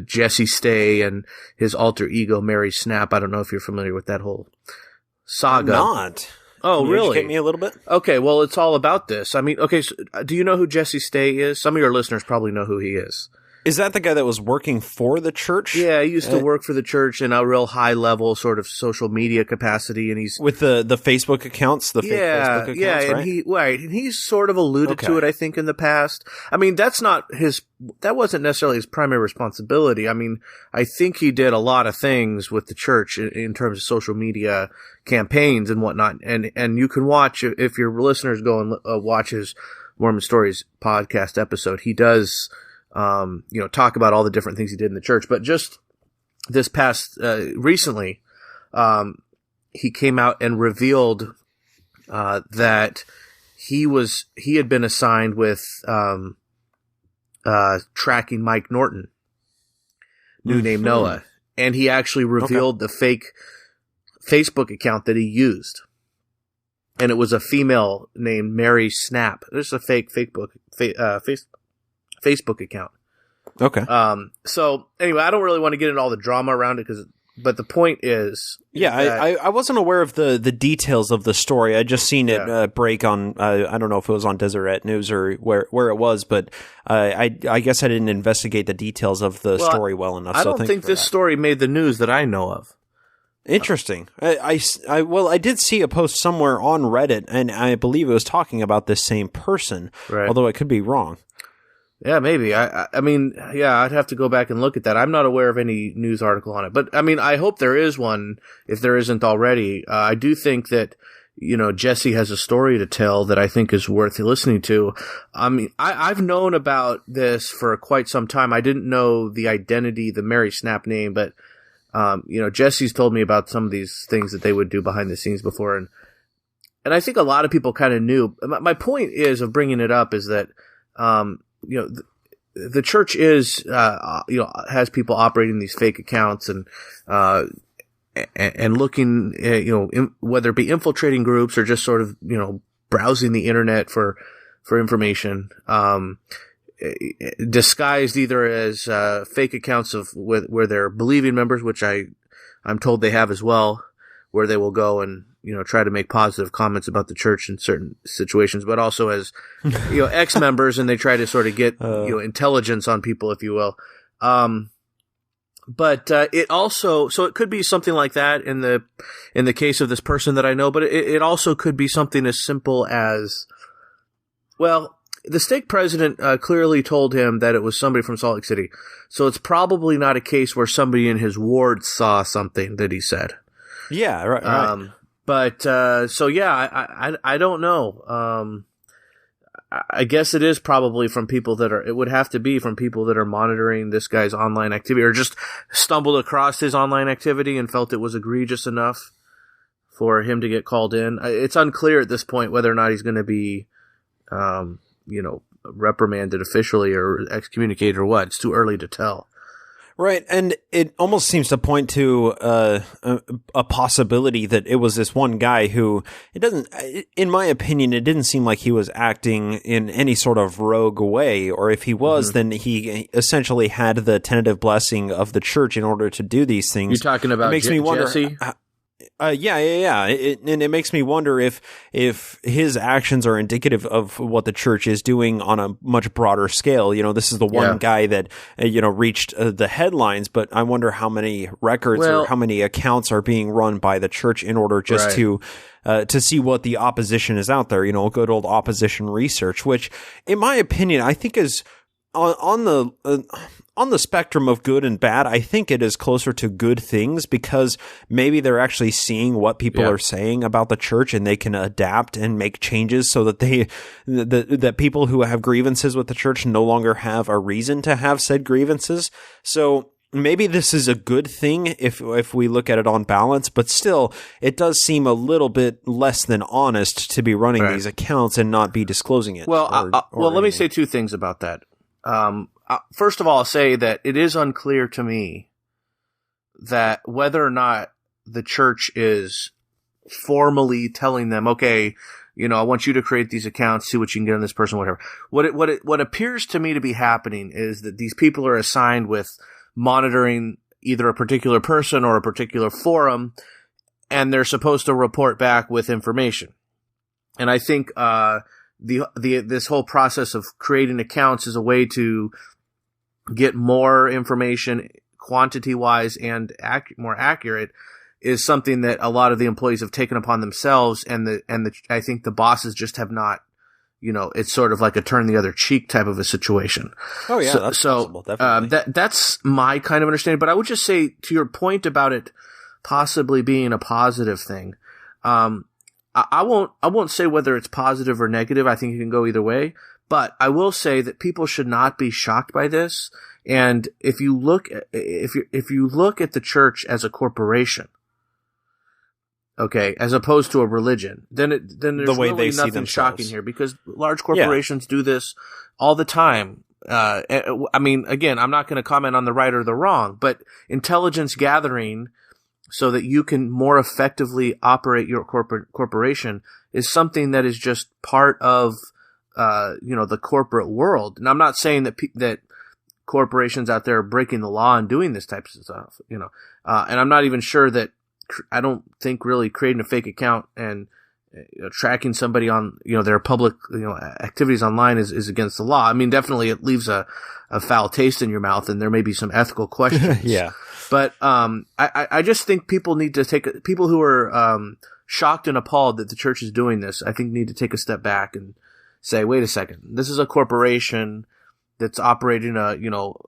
Jesse Stay and his alter ego Mary Snap. I don't know if you're familiar with that whole saga. I'm not. Oh, Can you really? educate me a little bit? Okay, well, it's all about this. I mean, okay, so do you know who Jesse Stay is? Some of your listeners probably know who he is. Is that the guy that was working for the church? Yeah, he used to work for the church in a real high level sort of social media capacity, and he's with the Facebook accounts, the fake Facebook accounts, right? And he's sort of alluded to it, I think, in the past. I mean, that wasn't necessarily his primary responsibility. I mean, I think he did a lot of things with the church in terms of social media campaigns and whatnot. And you can watch, if your listeners go and watch his Mormon Stories podcast episode, he does talk about all the different things he did in the church. But just this past, recently, he came out and revealed, that he had been assigned with, tracking Mike Norton, new name Noah. And he actually revealed the fake Facebook account that he used. And it was a female named Mary Snap. There's a fake Facebook account. Okay. So anyway, I don't really want to get into all the drama around it, but the point is, I wasn't aware of the details of the story. I just seen it break on. I don't know if it was on Deseret News or where it was, but I guess I didn't investigate the details of the story well enough. I don't think this story made the news that I know of. Interesting. I did see a post somewhere on Reddit, and I believe it was talking about this same person, right. Although I could be wrong. Yeah, maybe. I mean, I'd have to go back and look at that. I'm not aware of any news article on it, but I mean, I hope there is one if there isn't already. I do think that, Jesse has a story to tell that I think is worth listening to. I mean, I've known about this for quite some time. I didn't know the identity, the Mary Snap name, but, Jesse's told me about some of these things that they would do behind the scenes before. And I think a lot of people kind of knew. My point of bringing it up is that, the church has people operating these fake accounts and looking, whether it be infiltrating groups or just sort of, browsing the internet for information, disguised either as, fake accounts where they're believing members, which I'm told they have as well, where they will go and try to make positive comments about the church in certain situations, but also as, ex-members, and they try to sort of get, intelligence on people, if you will. But it also, so it could be something like that in the case of this person that I know, but it also could be something as simple as, well, the stake president clearly told him that it was somebody from Salt Lake City. So it's probably not a case where somebody in his ward saw something that he said. Yeah, right. But so yeah, I don't know. I guess it is probably from people it would have to be from people that are monitoring this guy's online activity, or just stumbled across his online activity and felt it was egregious enough for him to get called in. It's unclear at this point whether or not he's going to be, reprimanded officially or excommunicated or what. It's too early to tell. Right, and it almost seems to point to a possibility that it was this one guy who, in my opinion, it didn't seem like he was acting in any sort of rogue way, or if he was, then he essentially had the tentative blessing of the church in order to do these things. You're talking about me wonder, Jesse? Yeah. And it makes me wonder if his actions are indicative of what the church is doing on a much broader scale. This is the one guy that, reached the headlines, but I wonder how many records or how many accounts are being run by the church in order just to see what the opposition is out there, good old opposition research, which in my opinion, I think is on the spectrum of good and bad. I think it is closer to good things because maybe they're actually seeing what people are saying about the church and they can adapt and make changes so that that people who have grievances with the church no longer have a reason to have said grievances. So maybe this is a good thing if we look at it on balance, but still, it does seem a little bit less than honest to be running these accounts and not be disclosing it. Well, let me say two things about that. First of all, I'll say that it is unclear to me that whether or not the church is formally telling them, okay, I want you to create these accounts, see what you can get on this person, whatever. What appears to me to be happening is that these people are assigned with monitoring either a particular person or a particular forum, and they're supposed to report back with information. And I think this whole process of creating accounts is a way to get more information quantity-wise and more accurate, is something that a lot of the employees have taken upon themselves, and I think the bosses just have not, it's sort of like a turn the other cheek type of a situation. Oh yeah, that's possible, definitely. That's my kind of understanding. But I would just say, to your point about it possibly being a positive thing, I won't say whether it's positive or negative. I think it can go either way. But I will say that people should not be shocked by this. And if you look at the church as a corporation, okay, as opposed to a religion, then there's really nothing shocking here, because large corporations do this all the time. I mean, again, I'm not going to comment on the right or the wrong, but intelligence gathering so that you can more effectively operate your corporation is something that is just part of the corporate world. And I'm not saying that corporations out there are breaking the law and doing this type of stuff, and I'm not even sure that, I don't think really creating a fake account and tracking somebody on, their public, activities online is against the law. I mean, definitely it leaves a foul taste in your mouth, and there may be some ethical questions. Yeah. But, I just think people who are, shocked and appalled that the church is doing this, I think need to take a step back and say, wait a second, this is a corporation that's operating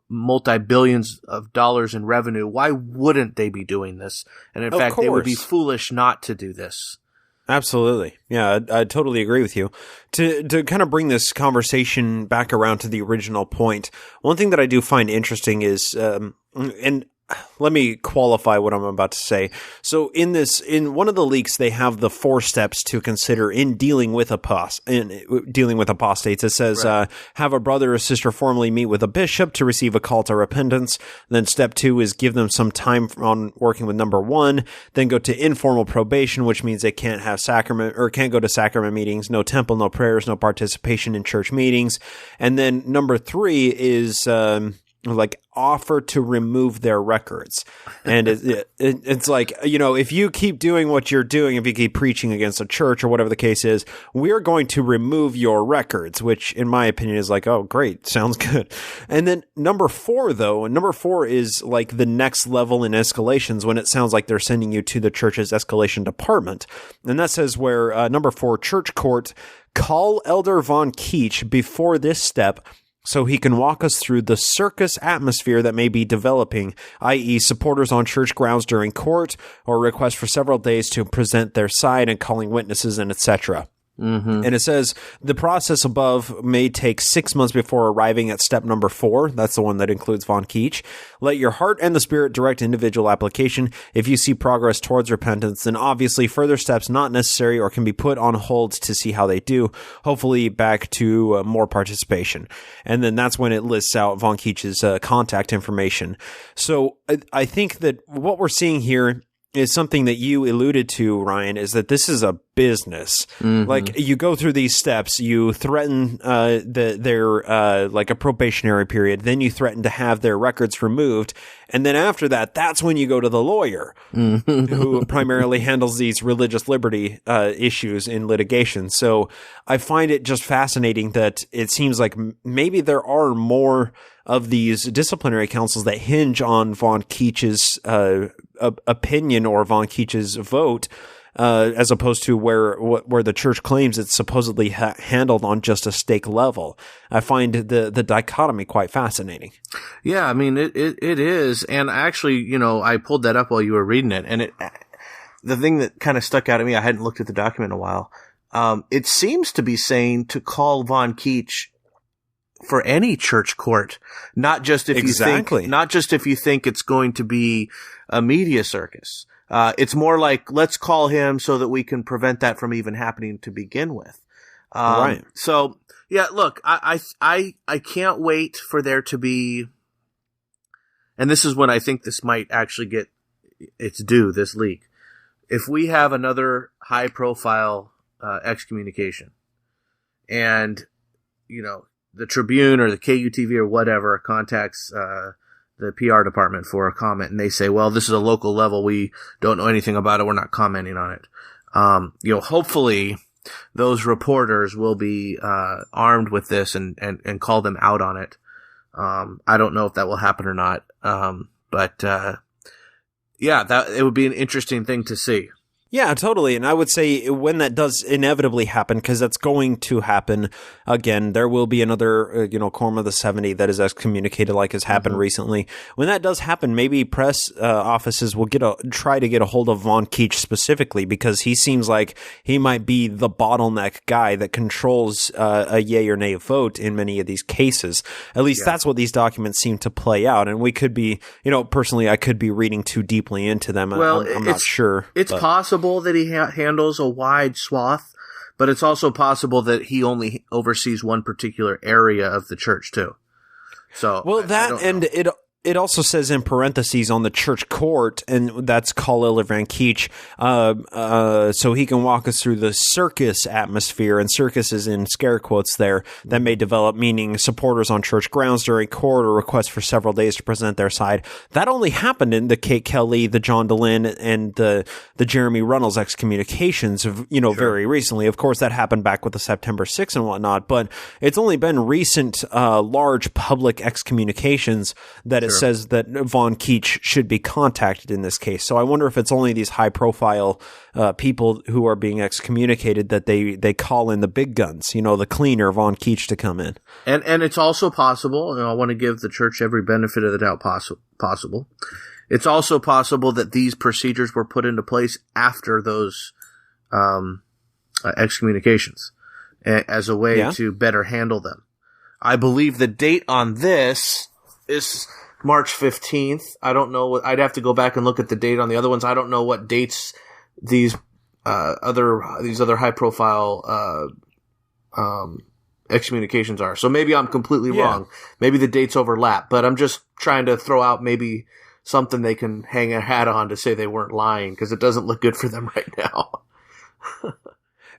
multi-billions of dollars in revenue. Why wouldn't they be doing this? And in fact, they would be foolish not to do this. Absolutely. Yeah, I totally agree with you. To kind of bring this conversation back around to the original point, one thing that I do find interesting is, and let me qualify what I'm about to say. So in one of the leaks, they have the 4 steps to consider in dealing with apostates. It says, have a brother or sister formally meet with a bishop to receive a call to repentance. Then step 2 is give them some time on working with number 1. Then go to informal probation, which means they can't have sacrament or can't go to sacrament meetings, no temple, no prayers, no participation in church meetings. And then number 3 is, like offer to remove their records. And it's like, you know, if you keep doing what you're doing, if you keep preaching against a church or whatever the case is, we're going to remove your records, which in my opinion is like, oh, great. Sounds good. And then number 4 is like the next level in escalations when it sounds like they're sending you to the church's escalation department. And that says where number 4, church court, call Elder Von Keach before this step so he can walk us through the circus atmosphere that may be developing, i.e. supporters on church grounds during court, or requests for several days to present their side and calling witnesses and etc. And it says the process above may take 6 months before arriving at step number 4. That's the one that includes Von Keach. Let your heart and the spirit direct individual application. If you see progress towards repentance, then obviously further steps not necessary or can be put on hold to see how they do. Hopefully back to more participation. And then that's when it lists out Von Keach's contact information. So I think that what we're seeing here is something that you alluded to, Ryan, is that this is a business. Like, you go through these steps, you threaten their like a probationary period, then you threaten to have their records removed, and then after that, that's when you go to the lawyer who primarily handles these religious liberty issues in litigation. So I find it just fascinating that it seems like maybe there are more of these disciplinary councils that hinge on Von Keach's opinion or Von Keach's vote, as opposed to where the church claims it's supposedly handled on just a stake level. I find the dichotomy quite fascinating. Yeah, I mean, it is. And actually, you know, I pulled that up while you were reading it, and the thing that kind of stuck out at me, I hadn't looked at the document in a while. It seems to be saying to call Von Keach for any church court, not just if you think it's going to be a media circus. It's more like, let's call him so that we can prevent that from even happening to begin with. Right. So yeah, look, I can't wait for there to be, and this is when I think this might actually get its due, this leak. If we have another high profile, excommunication, and, you know, the Tribune or the KUTV or whatever contacts the PR department for a comment, and they say, well, this is a local level, we don't know anything about it, we're not commenting on it. You know, hopefully those reporters will be armed with this and call them out on it. I don't know if that will happen or not. But yeah, it would be an interesting thing to see. Yeah, totally. And I would say when that does inevitably happen, because that's going to happen again, there will be another, Quorum of the 70 that is excommunicated like has happened recently. When that does happen, maybe press offices will try to get a hold of Von Keach specifically, because he seems like he might be the bottleneck guy that controls a yay or nay vote in many of these cases. At least that's what these documents seem to play out. And we could be, personally, I could be reading too deeply into them. Well, I'm not sure. It's possible that he handles a wide swath, but it's also possible that he only oversees one particular area of the church too. So, well, it also says in parentheses on the church court, and that's call Elder Von Keach, so he can walk us through the circus atmosphere, and circus is in scare quotes there, that may develop, meaning supporters on church grounds during court or requests for several days to present their side. That only happened in the Kate Kelly, the John DeLynn, and the Jeremy Runnels excommunications, very recently. Of course, that happened back with the September 6th and whatnot, but it's only been recent, large public excommunications that it says that Von Keach should be contacted in this case. So I wonder if it's only these high-profile people who are being excommunicated that they call in the big guns, the cleaner Von Keach to come in. And it's also possible, and I want to give the church every benefit of the doubt possible. It's also possible that these procedures were put into place after those excommunications as a way to better handle them. I believe the date on this is March 15th. I don't know I'd have to go back and look at the date on the other ones. I don't know what dates these other high profile excommunications are. So maybe I'm completely wrong. Maybe the dates overlap, but I'm just trying to throw out maybe something they can hang a hat on to say they weren't lying, because it doesn't look good for them right now.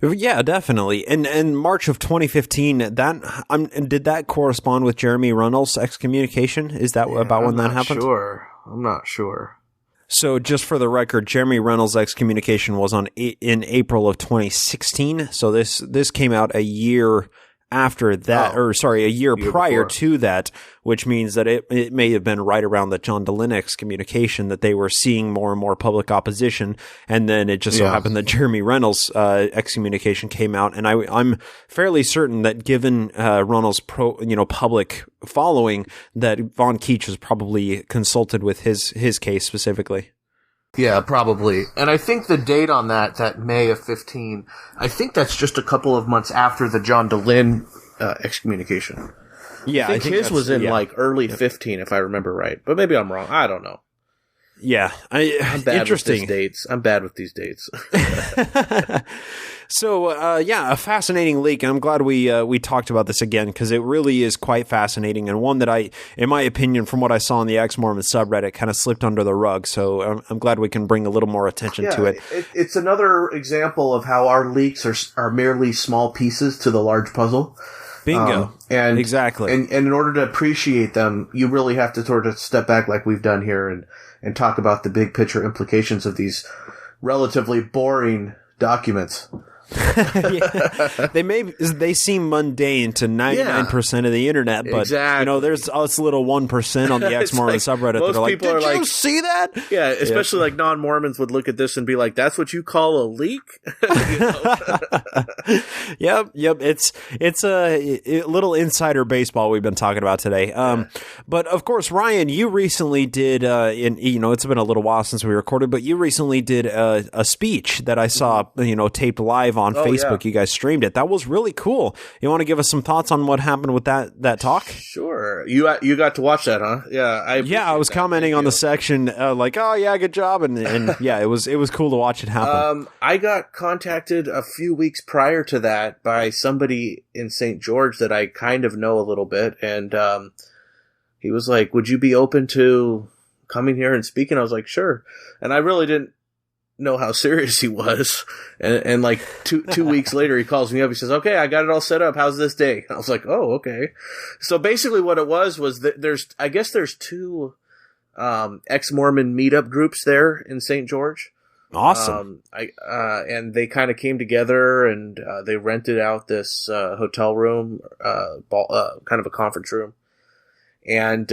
Yeah, definitely. And March of 2015, did that correspond with Jeremy Runnels' excommunication? Is that about when that happened? I'm not sure. So just for the record, Jeremy Reynolds' excommunication was in April of 2016. So this came out a year after that, a year prior to that, which means that it may have been right around the John Dehlin excommunication that they were seeing more and more public opposition. And then it just so happened that Jeremy Reynolds' excommunication came out. And I'm fairly certain that given Reynolds' public following, that Von Keach was probably consulted with his case specifically. Yeah, probably. And I think the date on that May of 15, I think that's just a couple of months after the John Dehlin excommunication. Yeah, I think his was in early 15, if I remember right. But maybe I'm wrong. I don't know. Yeah, I'm bad interesting. With these dates. I'm bad with these dates. So, a fascinating leak, and I'm glad we talked about this again, because it really is quite fascinating, and one that in my opinion, from what I saw on the Ex-Mormon subreddit, kind of slipped under the rug, so I'm glad we can bring a little more attention to it. It's another example of how our leaks are merely small pieces to the large puzzle. Bingo. And exactly. And in order to appreciate them, you really have to sort of step back like we've done here and talk about the big picture implications of these relatively boring documents. They seem mundane to 99% of the internet, but there's us little 1% on the Ex-Mormon subreddit that are like, did you see that? Yeah, especially like non-Mormons would look at this and be like, that's what you call a leak? Yep. It's a little insider baseball we've been talking about today. But of course, Ryan, you recently did, it's been a little while since we recorded, but you recently did a speech that I saw, taped live on Facebook. You guys streamed it. That was really cool. You want to give us some thoughts on what happened with that talk? Sure. You got to watch that, huh? Yeah. I was commenting on the section like, oh yeah, good job, and yeah, it was cool to watch it happen. I got contacted a few weeks prior to that by somebody in St. George that I kind of know a little bit, and he was like, would you be open to coming here and speaking? I was like, sure. And I really didn't know how serious he was, and like two weeks later he calls me up. He says, okay, I got it all set up, how's this day? I was like, oh, okay. So basically what it was that there's two ex-Mormon meetup groups there in St. George. Awesome. And they kind of came together, and they rented out this hotel room, kind of a conference room, and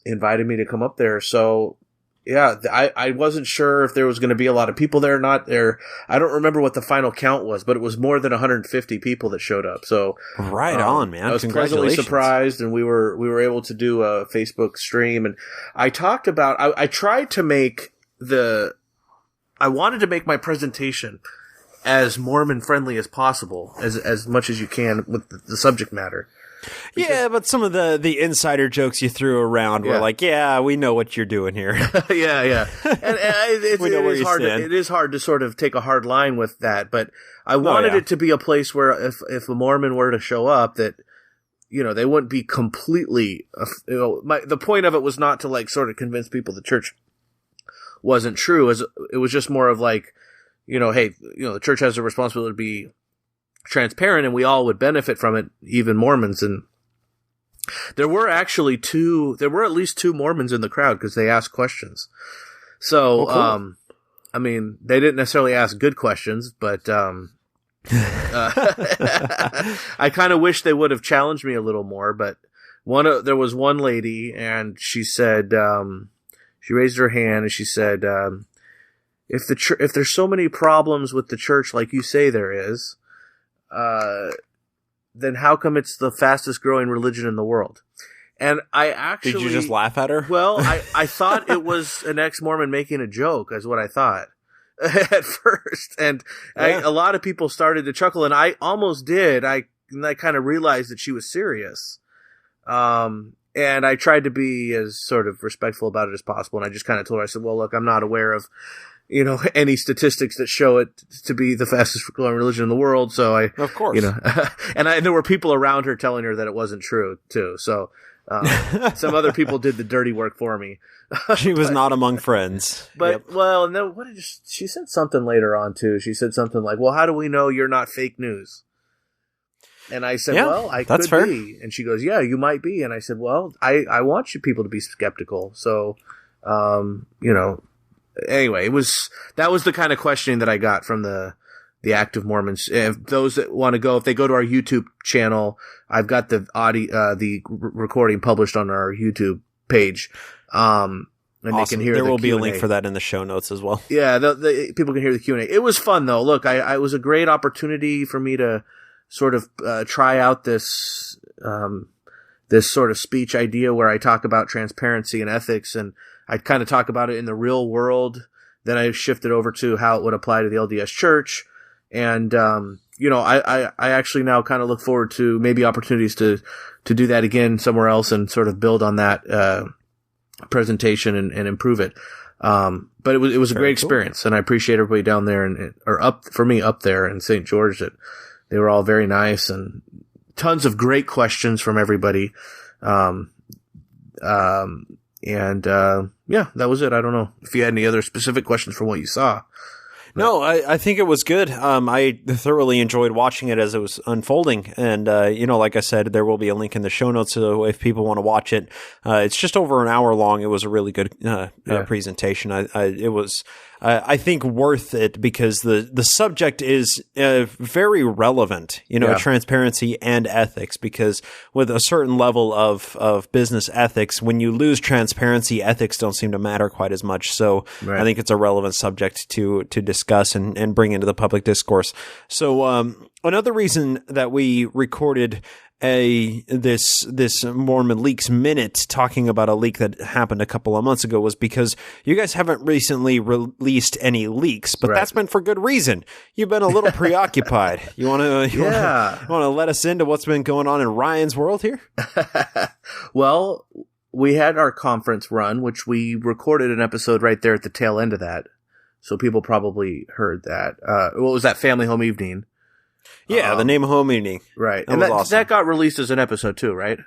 invited me to come up there. So yeah, I wasn't sure if there was going to be a lot of people there or not there. I don't remember what the final count was, but it was more than 150 people that showed up. So right on, man. I was pleasantly surprised, and we were able to do a Facebook stream. And I talked about, I tried to make I wanted to make my presentation as Mormon friendly as possible, as much as you can with the subject matter. Yeah, but some of the insider jokes you threw around were like, yeah, we know what you're doing here. yeah. And it is hard to sort of take a hard line with that, but I wanted it to be a place where if a Mormon were to show up, that, they wouldn't be completely, the point of it was not to like sort of convince people the church wasn't true. It was just more of like, hey, the church has a responsibility to be transparent, and we all would benefit from it, even Mormons. And there were at least two Mormons in the crowd because they asked questions. So, cool. I mean, they didn't necessarily ask good questions, but I kind of wish they would have challenged me a little more. But there was one lady, and she said, she raised her hand and she said, if there's so many problems with the church like you say there is, then how come it's the fastest growing religion in the world? And I actually... Did you just laugh at her? Well, I thought it was an ex-Mormon making a joke, is what I thought at first. And a lot of people started to chuckle, and I almost did. I kind of realized that she was serious. And I tried to be as sort of respectful about it as possible. And I just kind of told her, I said, well, look, I'm not aware of any statistics that show it to be the fastest growing religion in the world. So of course, and there were people around her telling her that it wasn't true too. So Some other people did the dirty work for me. She was not among friends. But, well, and then she said something later on, too. She said something like, well, how do we know you're not fake news? And I said, well, I could fair. be. And she goes, yeah, you might be. And I said, well, I want you people to be skeptical. So, anyway, that was the kind of questioning that I got from the active Mormons. If those that want to go, if they go to our YouTube channel, I've got the audio, the recording published on our YouTube page. And awesome. They can hear there the will Q&A. be a link for that in the show notes as well. Yeah, the people can hear the Q&A. It was fun though. Look, it was a great opportunity for me to sort of try out this sort of speech idea where I talk about transparency and ethics, and I kind of talk about it in the real world. Then I shifted over to how it would apply to the LDS Church. And, I actually now kind of look forward to maybe opportunities to do that again somewhere else and sort of build on that, presentation and improve it. But it was a great experience, and I appreciate everybody down there up there in St. George, that they were all very nice and tons of great questions from everybody. Yeah, that was it. I don't know if you had any other specific questions from what you saw. No, I think it was good. I thoroughly enjoyed watching it as it was unfolding. And, like I said, there will be a link in the show notes. So if people want to watch it, it's just over an hour long. It was a really good presentation. It was, I think, worth it because the subject is very relevant, transparency and ethics, because with a certain level of business ethics, when you lose transparency, ethics don't seem to matter quite as much. So right. I think it's a relevant subject to discuss and bring into the public discourse. So another reason that we recorded this Mormon Leaks Minute talking about a leak that happened a couple of months ago was because you guys haven't recently released any leaks, but that's been for good reason. You've been a little preoccupied. You want to let us into what's been going on in Ryan's world here? Well, we had our conference run, which we recorded an episode right there at the tail end of that. So people probably heard that. What was that, Family Home Evening? Yeah, the Name Home Evening. Right. And that got released as an episode too, right?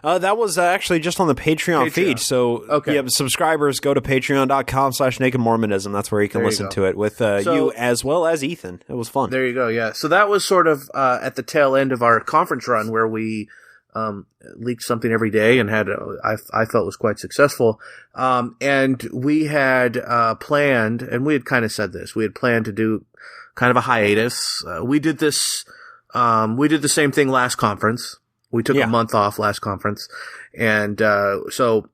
That was actually just on the Patreon feed. So subscribers go to patreon.com/nakedmormonism. That's where you can listen to it with you as well as Ethan. It was fun. There you go. Yeah. So that was sort of at the tail end of our conference run where we leaked something every day and had, I felt was quite successful. And we had planned, and we had kind of said this, we had planned to do kind of a hiatus. We did the same thing last conference. We took a month off last conference. And so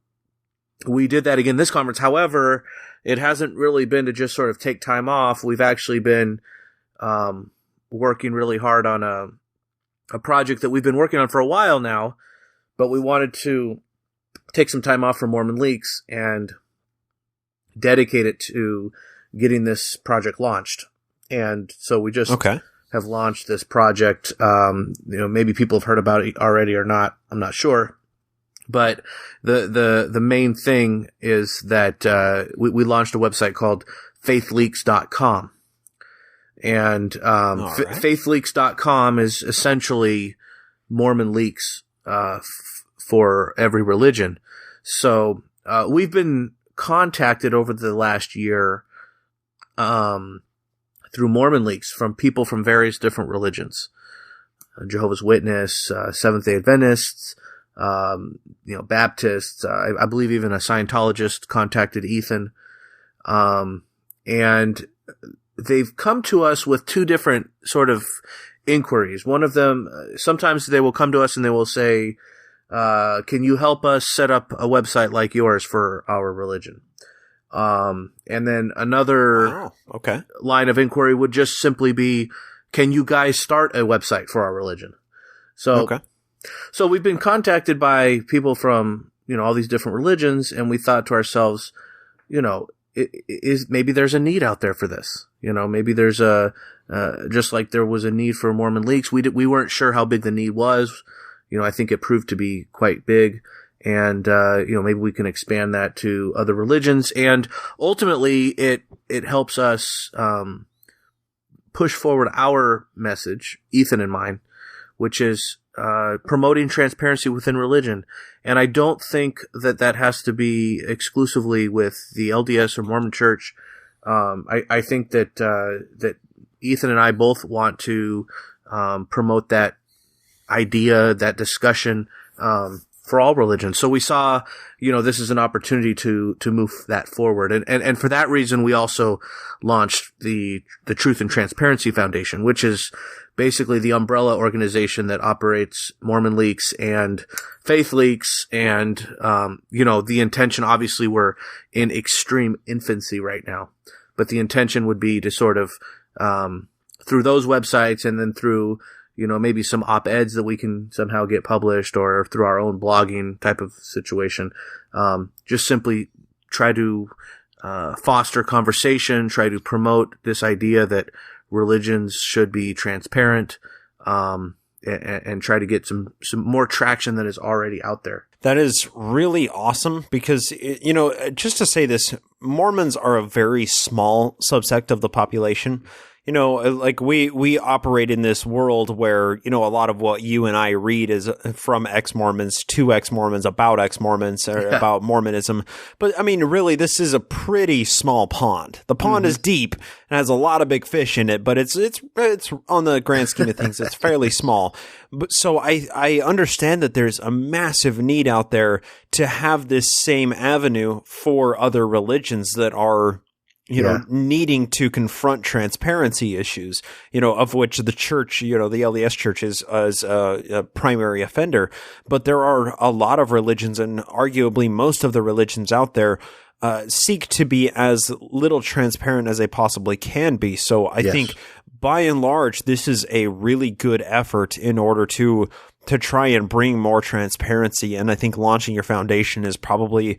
we did that again this conference. However, it hasn't really been to just sort of take time off. We've actually been working really hard on a project that we've been working on for a while now, but we wanted to take some time off from Mormon Leaks and dedicate it to getting this project launched. And so we just have launched this project. Maybe people have heard about it already or not. I'm not sure. But the main thing is that we launched a website called faithleaks.com. And faithleaks.com is essentially Mormon leaks for every religion. So we've been contacted over the last year through Mormon leaks from people from various different religions. Jehovah's Witness, Seventh-day Adventists, Baptists. I believe even a Scientologist contacted Ethan. And they've come to us with two different sort of inquiries. One of them, sometimes they will come to us and they will say, can you help us set up a website like yours for our religion? And then another line of inquiry would just simply be, can you guys start a website for our religion? So we've been contacted by people from, all these different religions, and we thought to ourselves, maybe there's a need out there for this. Maybe there's just like there was a need for Mormon leaks. We weren't sure how big the need was. I think it proved to be quite big. And, maybe we can expand that to other religions. And ultimately it helps us, push forward our message, Ethan and mine, which is, promoting transparency within religion. And I don't think that has to be exclusively with the LDS or Mormon Church. I think that Ethan and I both want to promote that idea, that discussion for all religions. So we saw, this is an opportunity to move that forward. And for that reason, we also launched the Truth and Transparency Foundation, which is basically the umbrella organization that operates Mormon Leaks and Faith Leaks. And, the intention, obviously we're in extreme infancy right now, but the intention would be to sort of, through those websites and then through, maybe some op-eds that we can somehow get published or through our own blogging type of situation, just simply try to, foster conversation, try to promote this idea that religions should be transparent, and try to get some more traction that is already out there. That is really awesome because, just to say this, Mormons are a very small subsect of the population. Like we operate in this world where, a lot of what you and I read is from ex-Mormons to ex-Mormons about ex-Mormons or about Mormonism. But I mean, really, this is a pretty small pond. The pond is deep and has a lot of big fish in it, but it's on the grand scheme of things, it's fairly small. But so I understand that there's a massive need out there to have this same avenue for other religions that are, needing to confront transparency issues, of which the church, the LDS church is a primary offender. But there are a lot of religions, and arguably most of the religions out there seek to be as little transparent as they possibly can be. So I think by and large, this is a really good effort in order to try and bring more transparency. And I think launching your foundation is probably,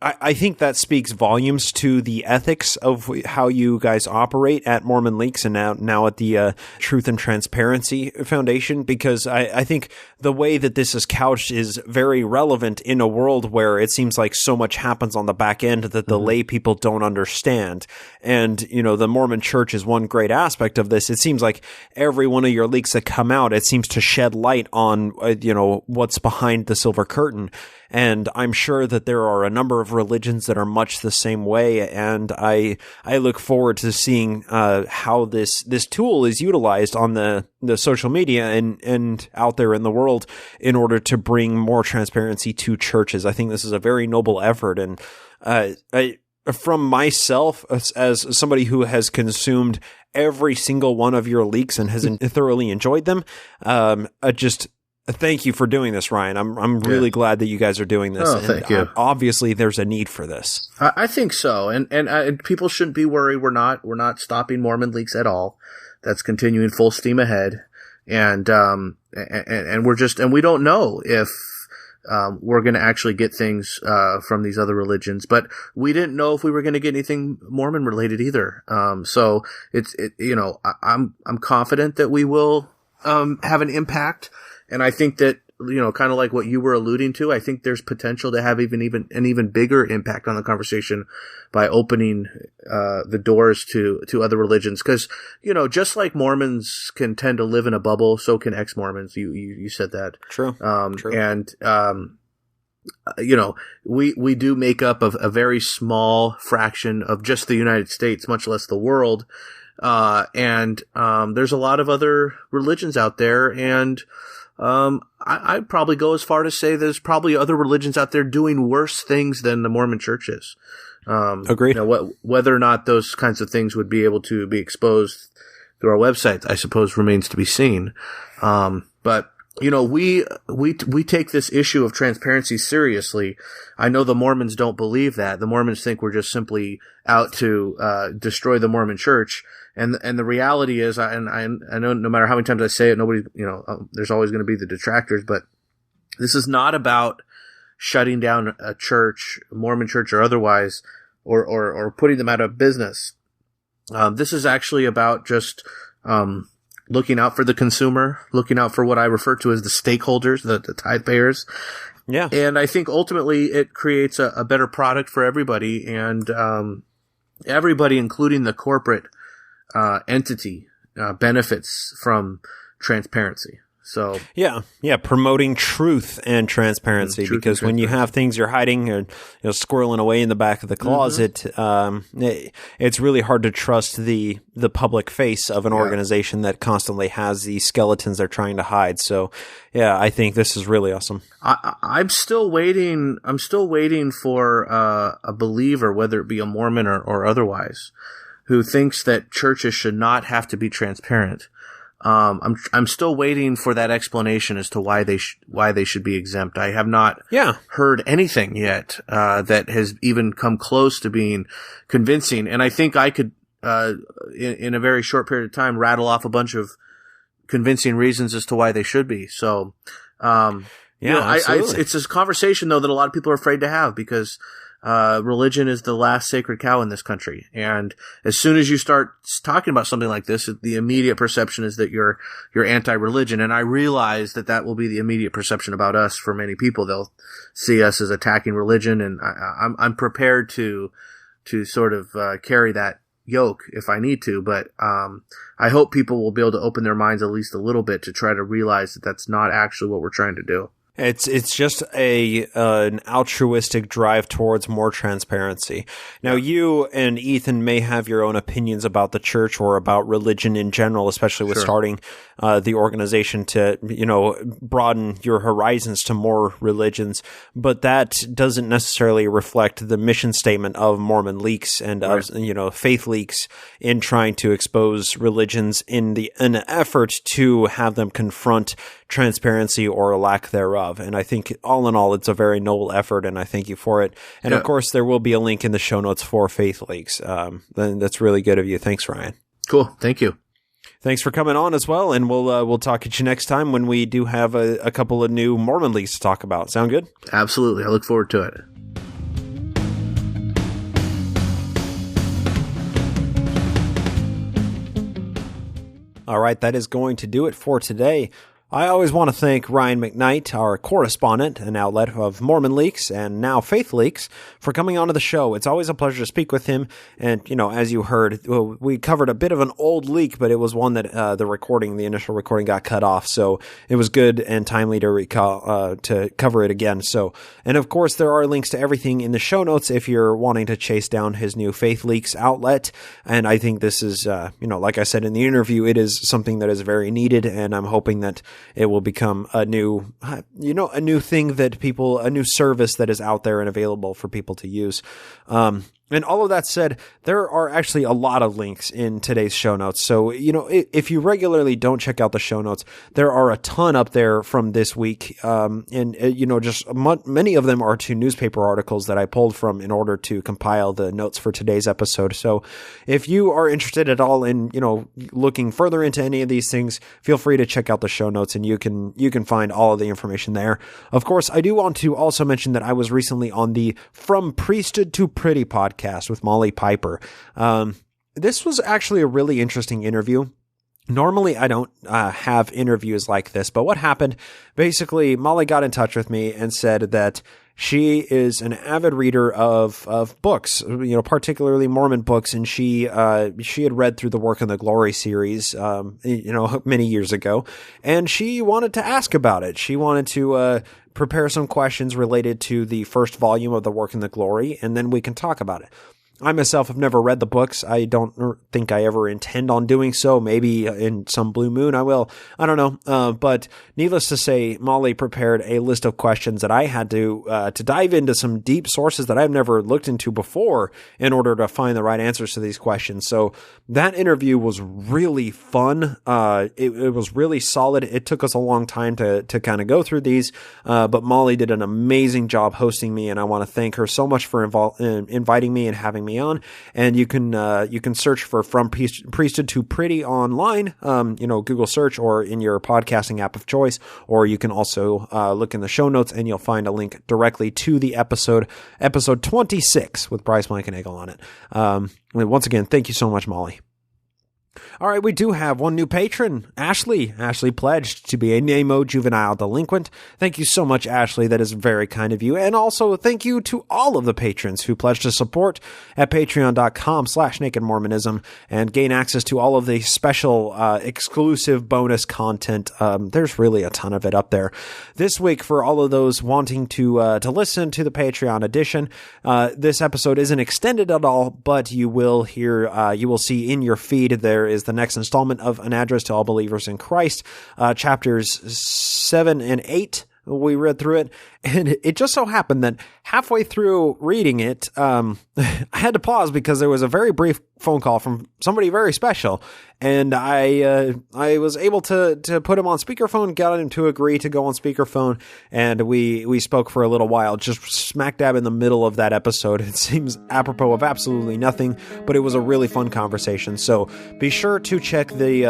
I think that speaks volumes to the ethics of how you guys operate at Mormon Leaks and now at the Truth and Transparency Foundation, because I think the way that this is couched is very relevant in a world where it seems like so much happens on the back end that the lay people don't understand. And, the Mormon Church is one great aspect of this. It seems like every one of your leaks that come out, it seems to shed light on, what's behind the silver curtain. And I'm sure that there are a number of religions that are much the same way. And I look forward to seeing how this tool is utilized on the social media and out there in the world in order to bring more transparency to churches. I think this is a very noble effort. And from myself, as somebody who has consumed every single one of your leaks and has thoroughly enjoyed them, thank you for doing this, Ryan. I'm really glad that you guys are doing this. Oh, thank you. Obviously, there's a need for this. I think so, and people shouldn't be worried. We're not stopping Mormon Leaks at all. That's continuing full steam ahead, and we don't know if we're going to actually get things from these other religions, but we didn't know if we were going to get anything Mormon related either. So I'm confident that we will have an impact. And I think that, kind of like what you were alluding to, I think there's potential to have an even bigger impact on the conversation by opening the doors to other religions. Because, just like Mormons can tend to live in a bubble, so can ex-Mormons. You said that. True. True. And, we do make up a very small fraction of just the United States, much less the world. And there's a lot of other religions out there, and I'd probably go as far to say there's probably other religions out there doing worse things than the Mormon Church is. Agreed. Whether or not those kinds of things would be able to be exposed through our website, I suppose remains to be seen. But we take this issue of transparency seriously. I know the Mormons don't believe that. The Mormons think we're just simply out to destroy the Mormon Church. And the reality is, I know no matter how many times I say it, nobody, there's always going to be the detractors, but this is not about shutting down a church, Mormon church or otherwise, or putting them out of business. This is actually about just, looking out for the consumer, looking out for what I refer to as the stakeholders, the tithe payers. Yeah. And I think ultimately it creates a better product for everybody, and everybody, including the corporate entity, benefits from transparency. So yeah, promoting truth and transparency, because when you have things you're hiding or squirreling away in the back of the closet, it's really hard to trust the public face of an organization that constantly has these skeletons they're trying to hide. So yeah, I think this is really awesome. I'm still waiting. I'm still waiting for a believer, whether it be a Mormon or otherwise, who thinks that churches should not have to be transparent. I'm still waiting for that explanation as to why they should be exempt. I have not heard anything yet that has even come close to being convincing. And I think I could, in a very short period of time, rattle off a bunch of convincing reasons as to why they should be. So, it's this conversation though that a lot of people are afraid to have, because religion is the last sacred cow in this country. And as soon as you start talking about something like this, the immediate perception is that you're anti-religion. And I realize that will be the immediate perception about us for many people. They'll see us as attacking religion. And I'm prepared to sort of carry that yoke if I need to. But I hope people will be able to open their minds at least a little bit to try to realize that that's not actually what we're trying to do. It's just an altruistic drive towards more transparency. Now, you and Ethan may have your own opinions about the church or about religion in general, especially with starting the organization to, broaden your horizons to more religions. But that doesn't necessarily reflect the mission statement of Mormon Leaks and of, Faith Leaks in trying to expose religions in an effort to have them confront transparency or lack thereof. And I think all in all, it's a very noble effort, and I thank you for it. And of course, there will be a link in the show notes for Faith Leaks. Then that's really good of you. Thanks, Ryan. Cool. Thank you. Thanks for coming on as well. And we'll talk at you next time when we do have a couple of new Mormon Leaks to talk about. Sound good? Absolutely. I look forward to it. All right. That is going to do it for today. I always want to thank Ryan McKnight, our correspondent and outlet of Mormon Leaks and now Faith Leaks, for coming onto the show. It's always a pleasure to speak with him. And, as you heard, we covered a bit of an old leak, but it was one that the initial recording got cut off. So it was good and timely to cover it again. So, and of course, there are links to everything in the show notes if you're wanting to chase down his new Faith Leaks outlet. And I think this is, like I said in the interview, it is something that is very needed. And I'm hoping that it will become a new thing that a new service that is out there and available for people to use. And all of that said, there are actually a lot of links in today's show notes. So, if you regularly don't check out the show notes, there are a ton up there from this week. Many of them are to newspaper articles that I pulled from in order to compile the notes for today's episode. So if you are interested at all in, looking further into any of these things, feel free to check out the show notes and you can find all of the information there. Of course, I do want to also mention that I was recently on the From Priesthood to Pretty podcast with Molly Piper. This was actually a really interesting interview. Normally, I don't have interviews like this, but what happened, basically, Molly got in touch with me and said that she is an avid reader of books, particularly Mormon books, and she had read through the Work in the Glory series, many years ago, and she wanted to ask about it. She wanted to prepare some questions related to the first volume of the Work in the Glory, and then we can talk about it. I myself have never read the books. I don't think I ever intend on doing so. Maybe in some blue moon I will. I don't know. But needless to say, Molly prepared a list of questions that I had to dive into some deep sources that I've never looked into before in order to find the right answers to these questions. So that interview was really fun. It was really solid. It took us a long time to kind of go through these, but Molly did an amazing job hosting me, and I want to thank her so much for inviting me and having me on. And you can search for From Priesthood to Pretty online, Google search or in your podcasting app of choice, or you can also look in the show notes and you'll find a link directly to the episode 26 with Bryce Blankenagel on it. Once again, thank you so much, Molly. All right, we do have one new patron, Ashley. Ashley pledged to be a NAMO juvenile delinquent. Thank you so much, Ashley. That is very kind of you. And also, thank you to all of the patrons who pledged to support at patreon.com/nakedmormonism and gain access to all of the special exclusive bonus content. There's really a ton of it up there. This week, for all of those wanting to listen to the Patreon edition, this episode isn't extended at all, but you will see in your feed there is the next installment of An Address to All Believers in Christ, chapters 7 and 8. We read through it, and it just so happened that halfway through reading it, I had to pause because there was a very brief phone call from somebody very special, and I was able to put him on speakerphone, got him to agree to go on speakerphone, and we spoke for a little while, just smack dab in the middle of that episode. It seems apropos of absolutely nothing, but it was a really fun conversation. So be sure to check the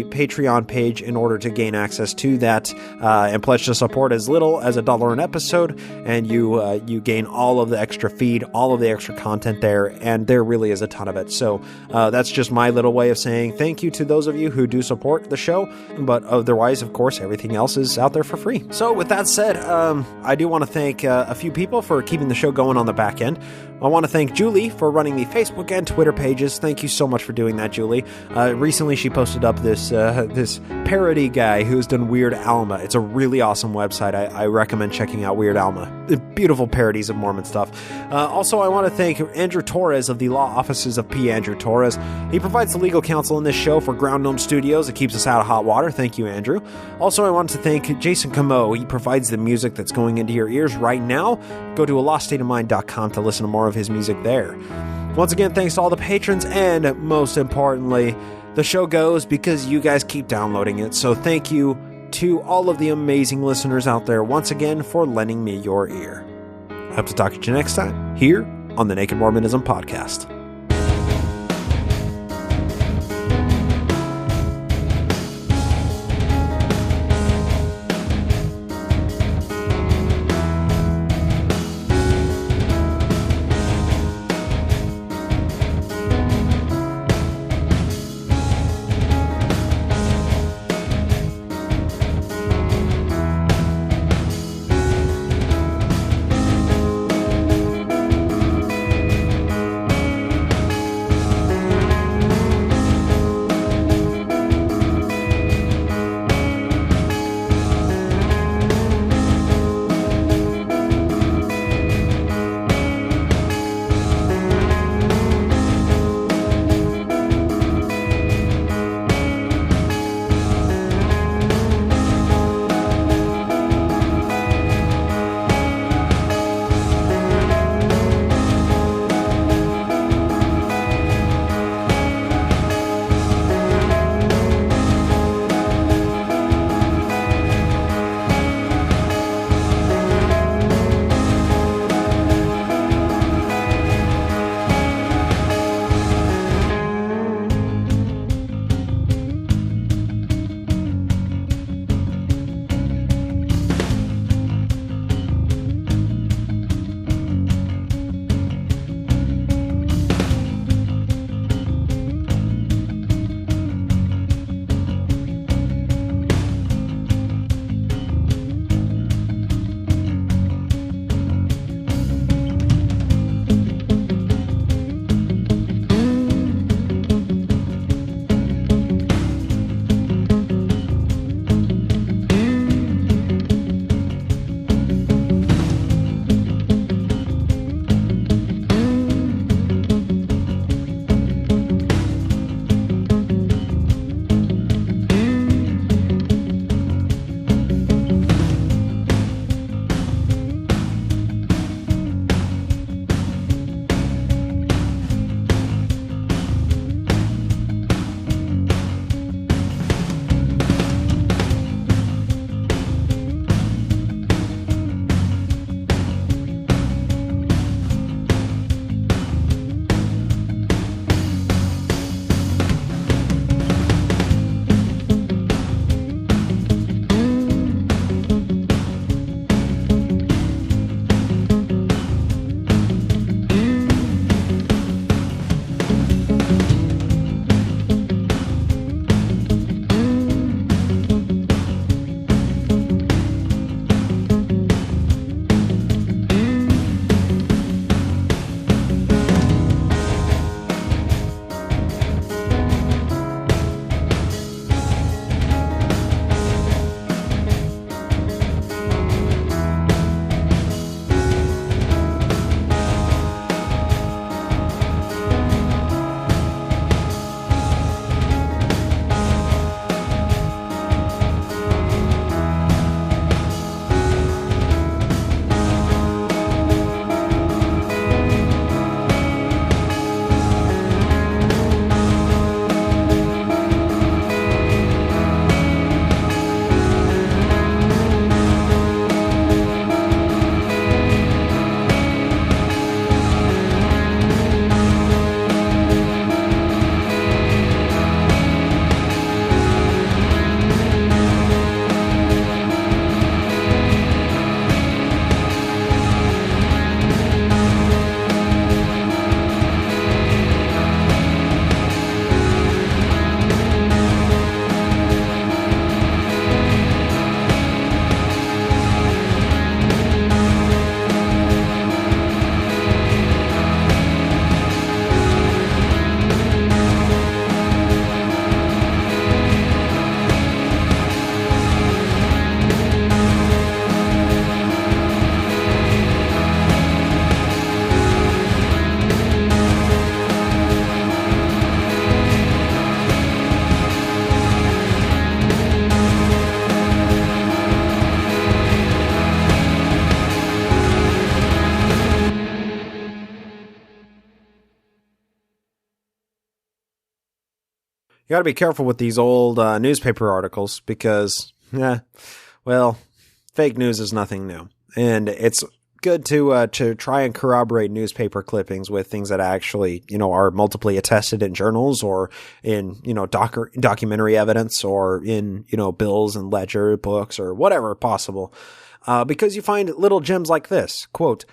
Patreon page in order to gain access to that, and pledge to support as little as $1 an episode, and you gain all of the extra feed, all of the extra content there, and there really is a ton of it. So that's just my little way of saying thank you to those of you who do support the show, but otherwise, of course, everything else is out there for free. So with that said, I do want to thank a few people for keeping the show going on the back end. I want to thank Julie for running the Facebook and Twitter pages. Thank you so much for doing that, Julie. Recently, she posted up this parody guy who's done Weird Alma. It's a really awesome website. I recommend checking out Weird Alma. Beautiful parodies of Mormon stuff. Also, I want to thank Andrew Torres of the Law Offices of P. Andrew Torres. He provides the legal counsel in this show for Ground Gnome Studios. It keeps us out of hot water. Thank you, Andrew. Also, I want to thank Jason Camo. He provides the music that's going into your ears right now. Go to aloststateofmind.com to listen to more of his music there. Once again, thanks to all the patrons, and most importantly, the show goes because you guys keep downloading it. So thank you to all of the amazing listeners out there once again for lending me your ear. I hope to talk to you next time here on the Naked Mormonism Podcast. You got to be careful with these old newspaper articles because, well, fake news is nothing new. And it's good to try and corroborate newspaper clippings with things that actually, are multiply attested in journals or in, documentary evidence or in, bills and ledger books or whatever possible. Because you find little gems like this, quote,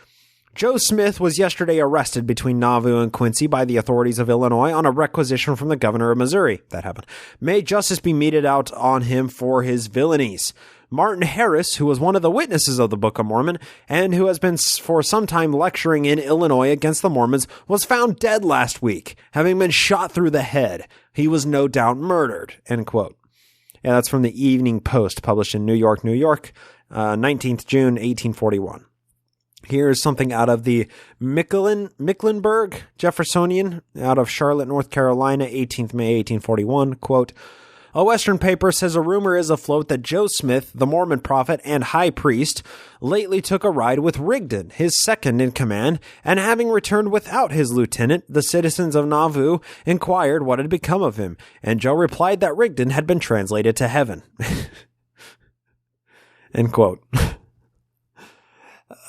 Joe Smith was yesterday arrested between Nauvoo and Quincy by the authorities of Illinois on a requisition from the governor of Missouri. That happened. May justice be meted out on him for his villainies. Martin Harris, who was one of the witnesses of the Book of Mormon and who has been for some time lecturing in Illinois against the Mormons, was found dead last week, having been shot through the head. He was no doubt murdered, end quote. Yeah, that's from the Evening Post, published in New York, 19th June, 1841. Here's something out of the Mecklenburg Jeffersonian out of Charlotte, North Carolina, 18th May, 1841. Quote, a Western paper says a rumor is afloat that Joe Smith, the Mormon prophet and high priest, lately took a ride with Rigdon, his second in command, and having returned without his lieutenant, the citizens of Nauvoo inquired what had become of him, and Joe replied that Rigdon had been translated to heaven. End quote.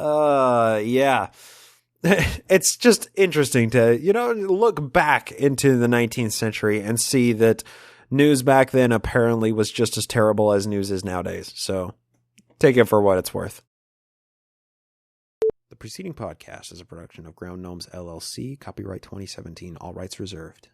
Yeah. It's just interesting to, look back into the 19th century and see that news back then apparently was just as terrible as news is nowadays. So take it for what it's worth. The preceding podcast is a production of Ground Gnomes LLC, copyright 2017, all rights reserved.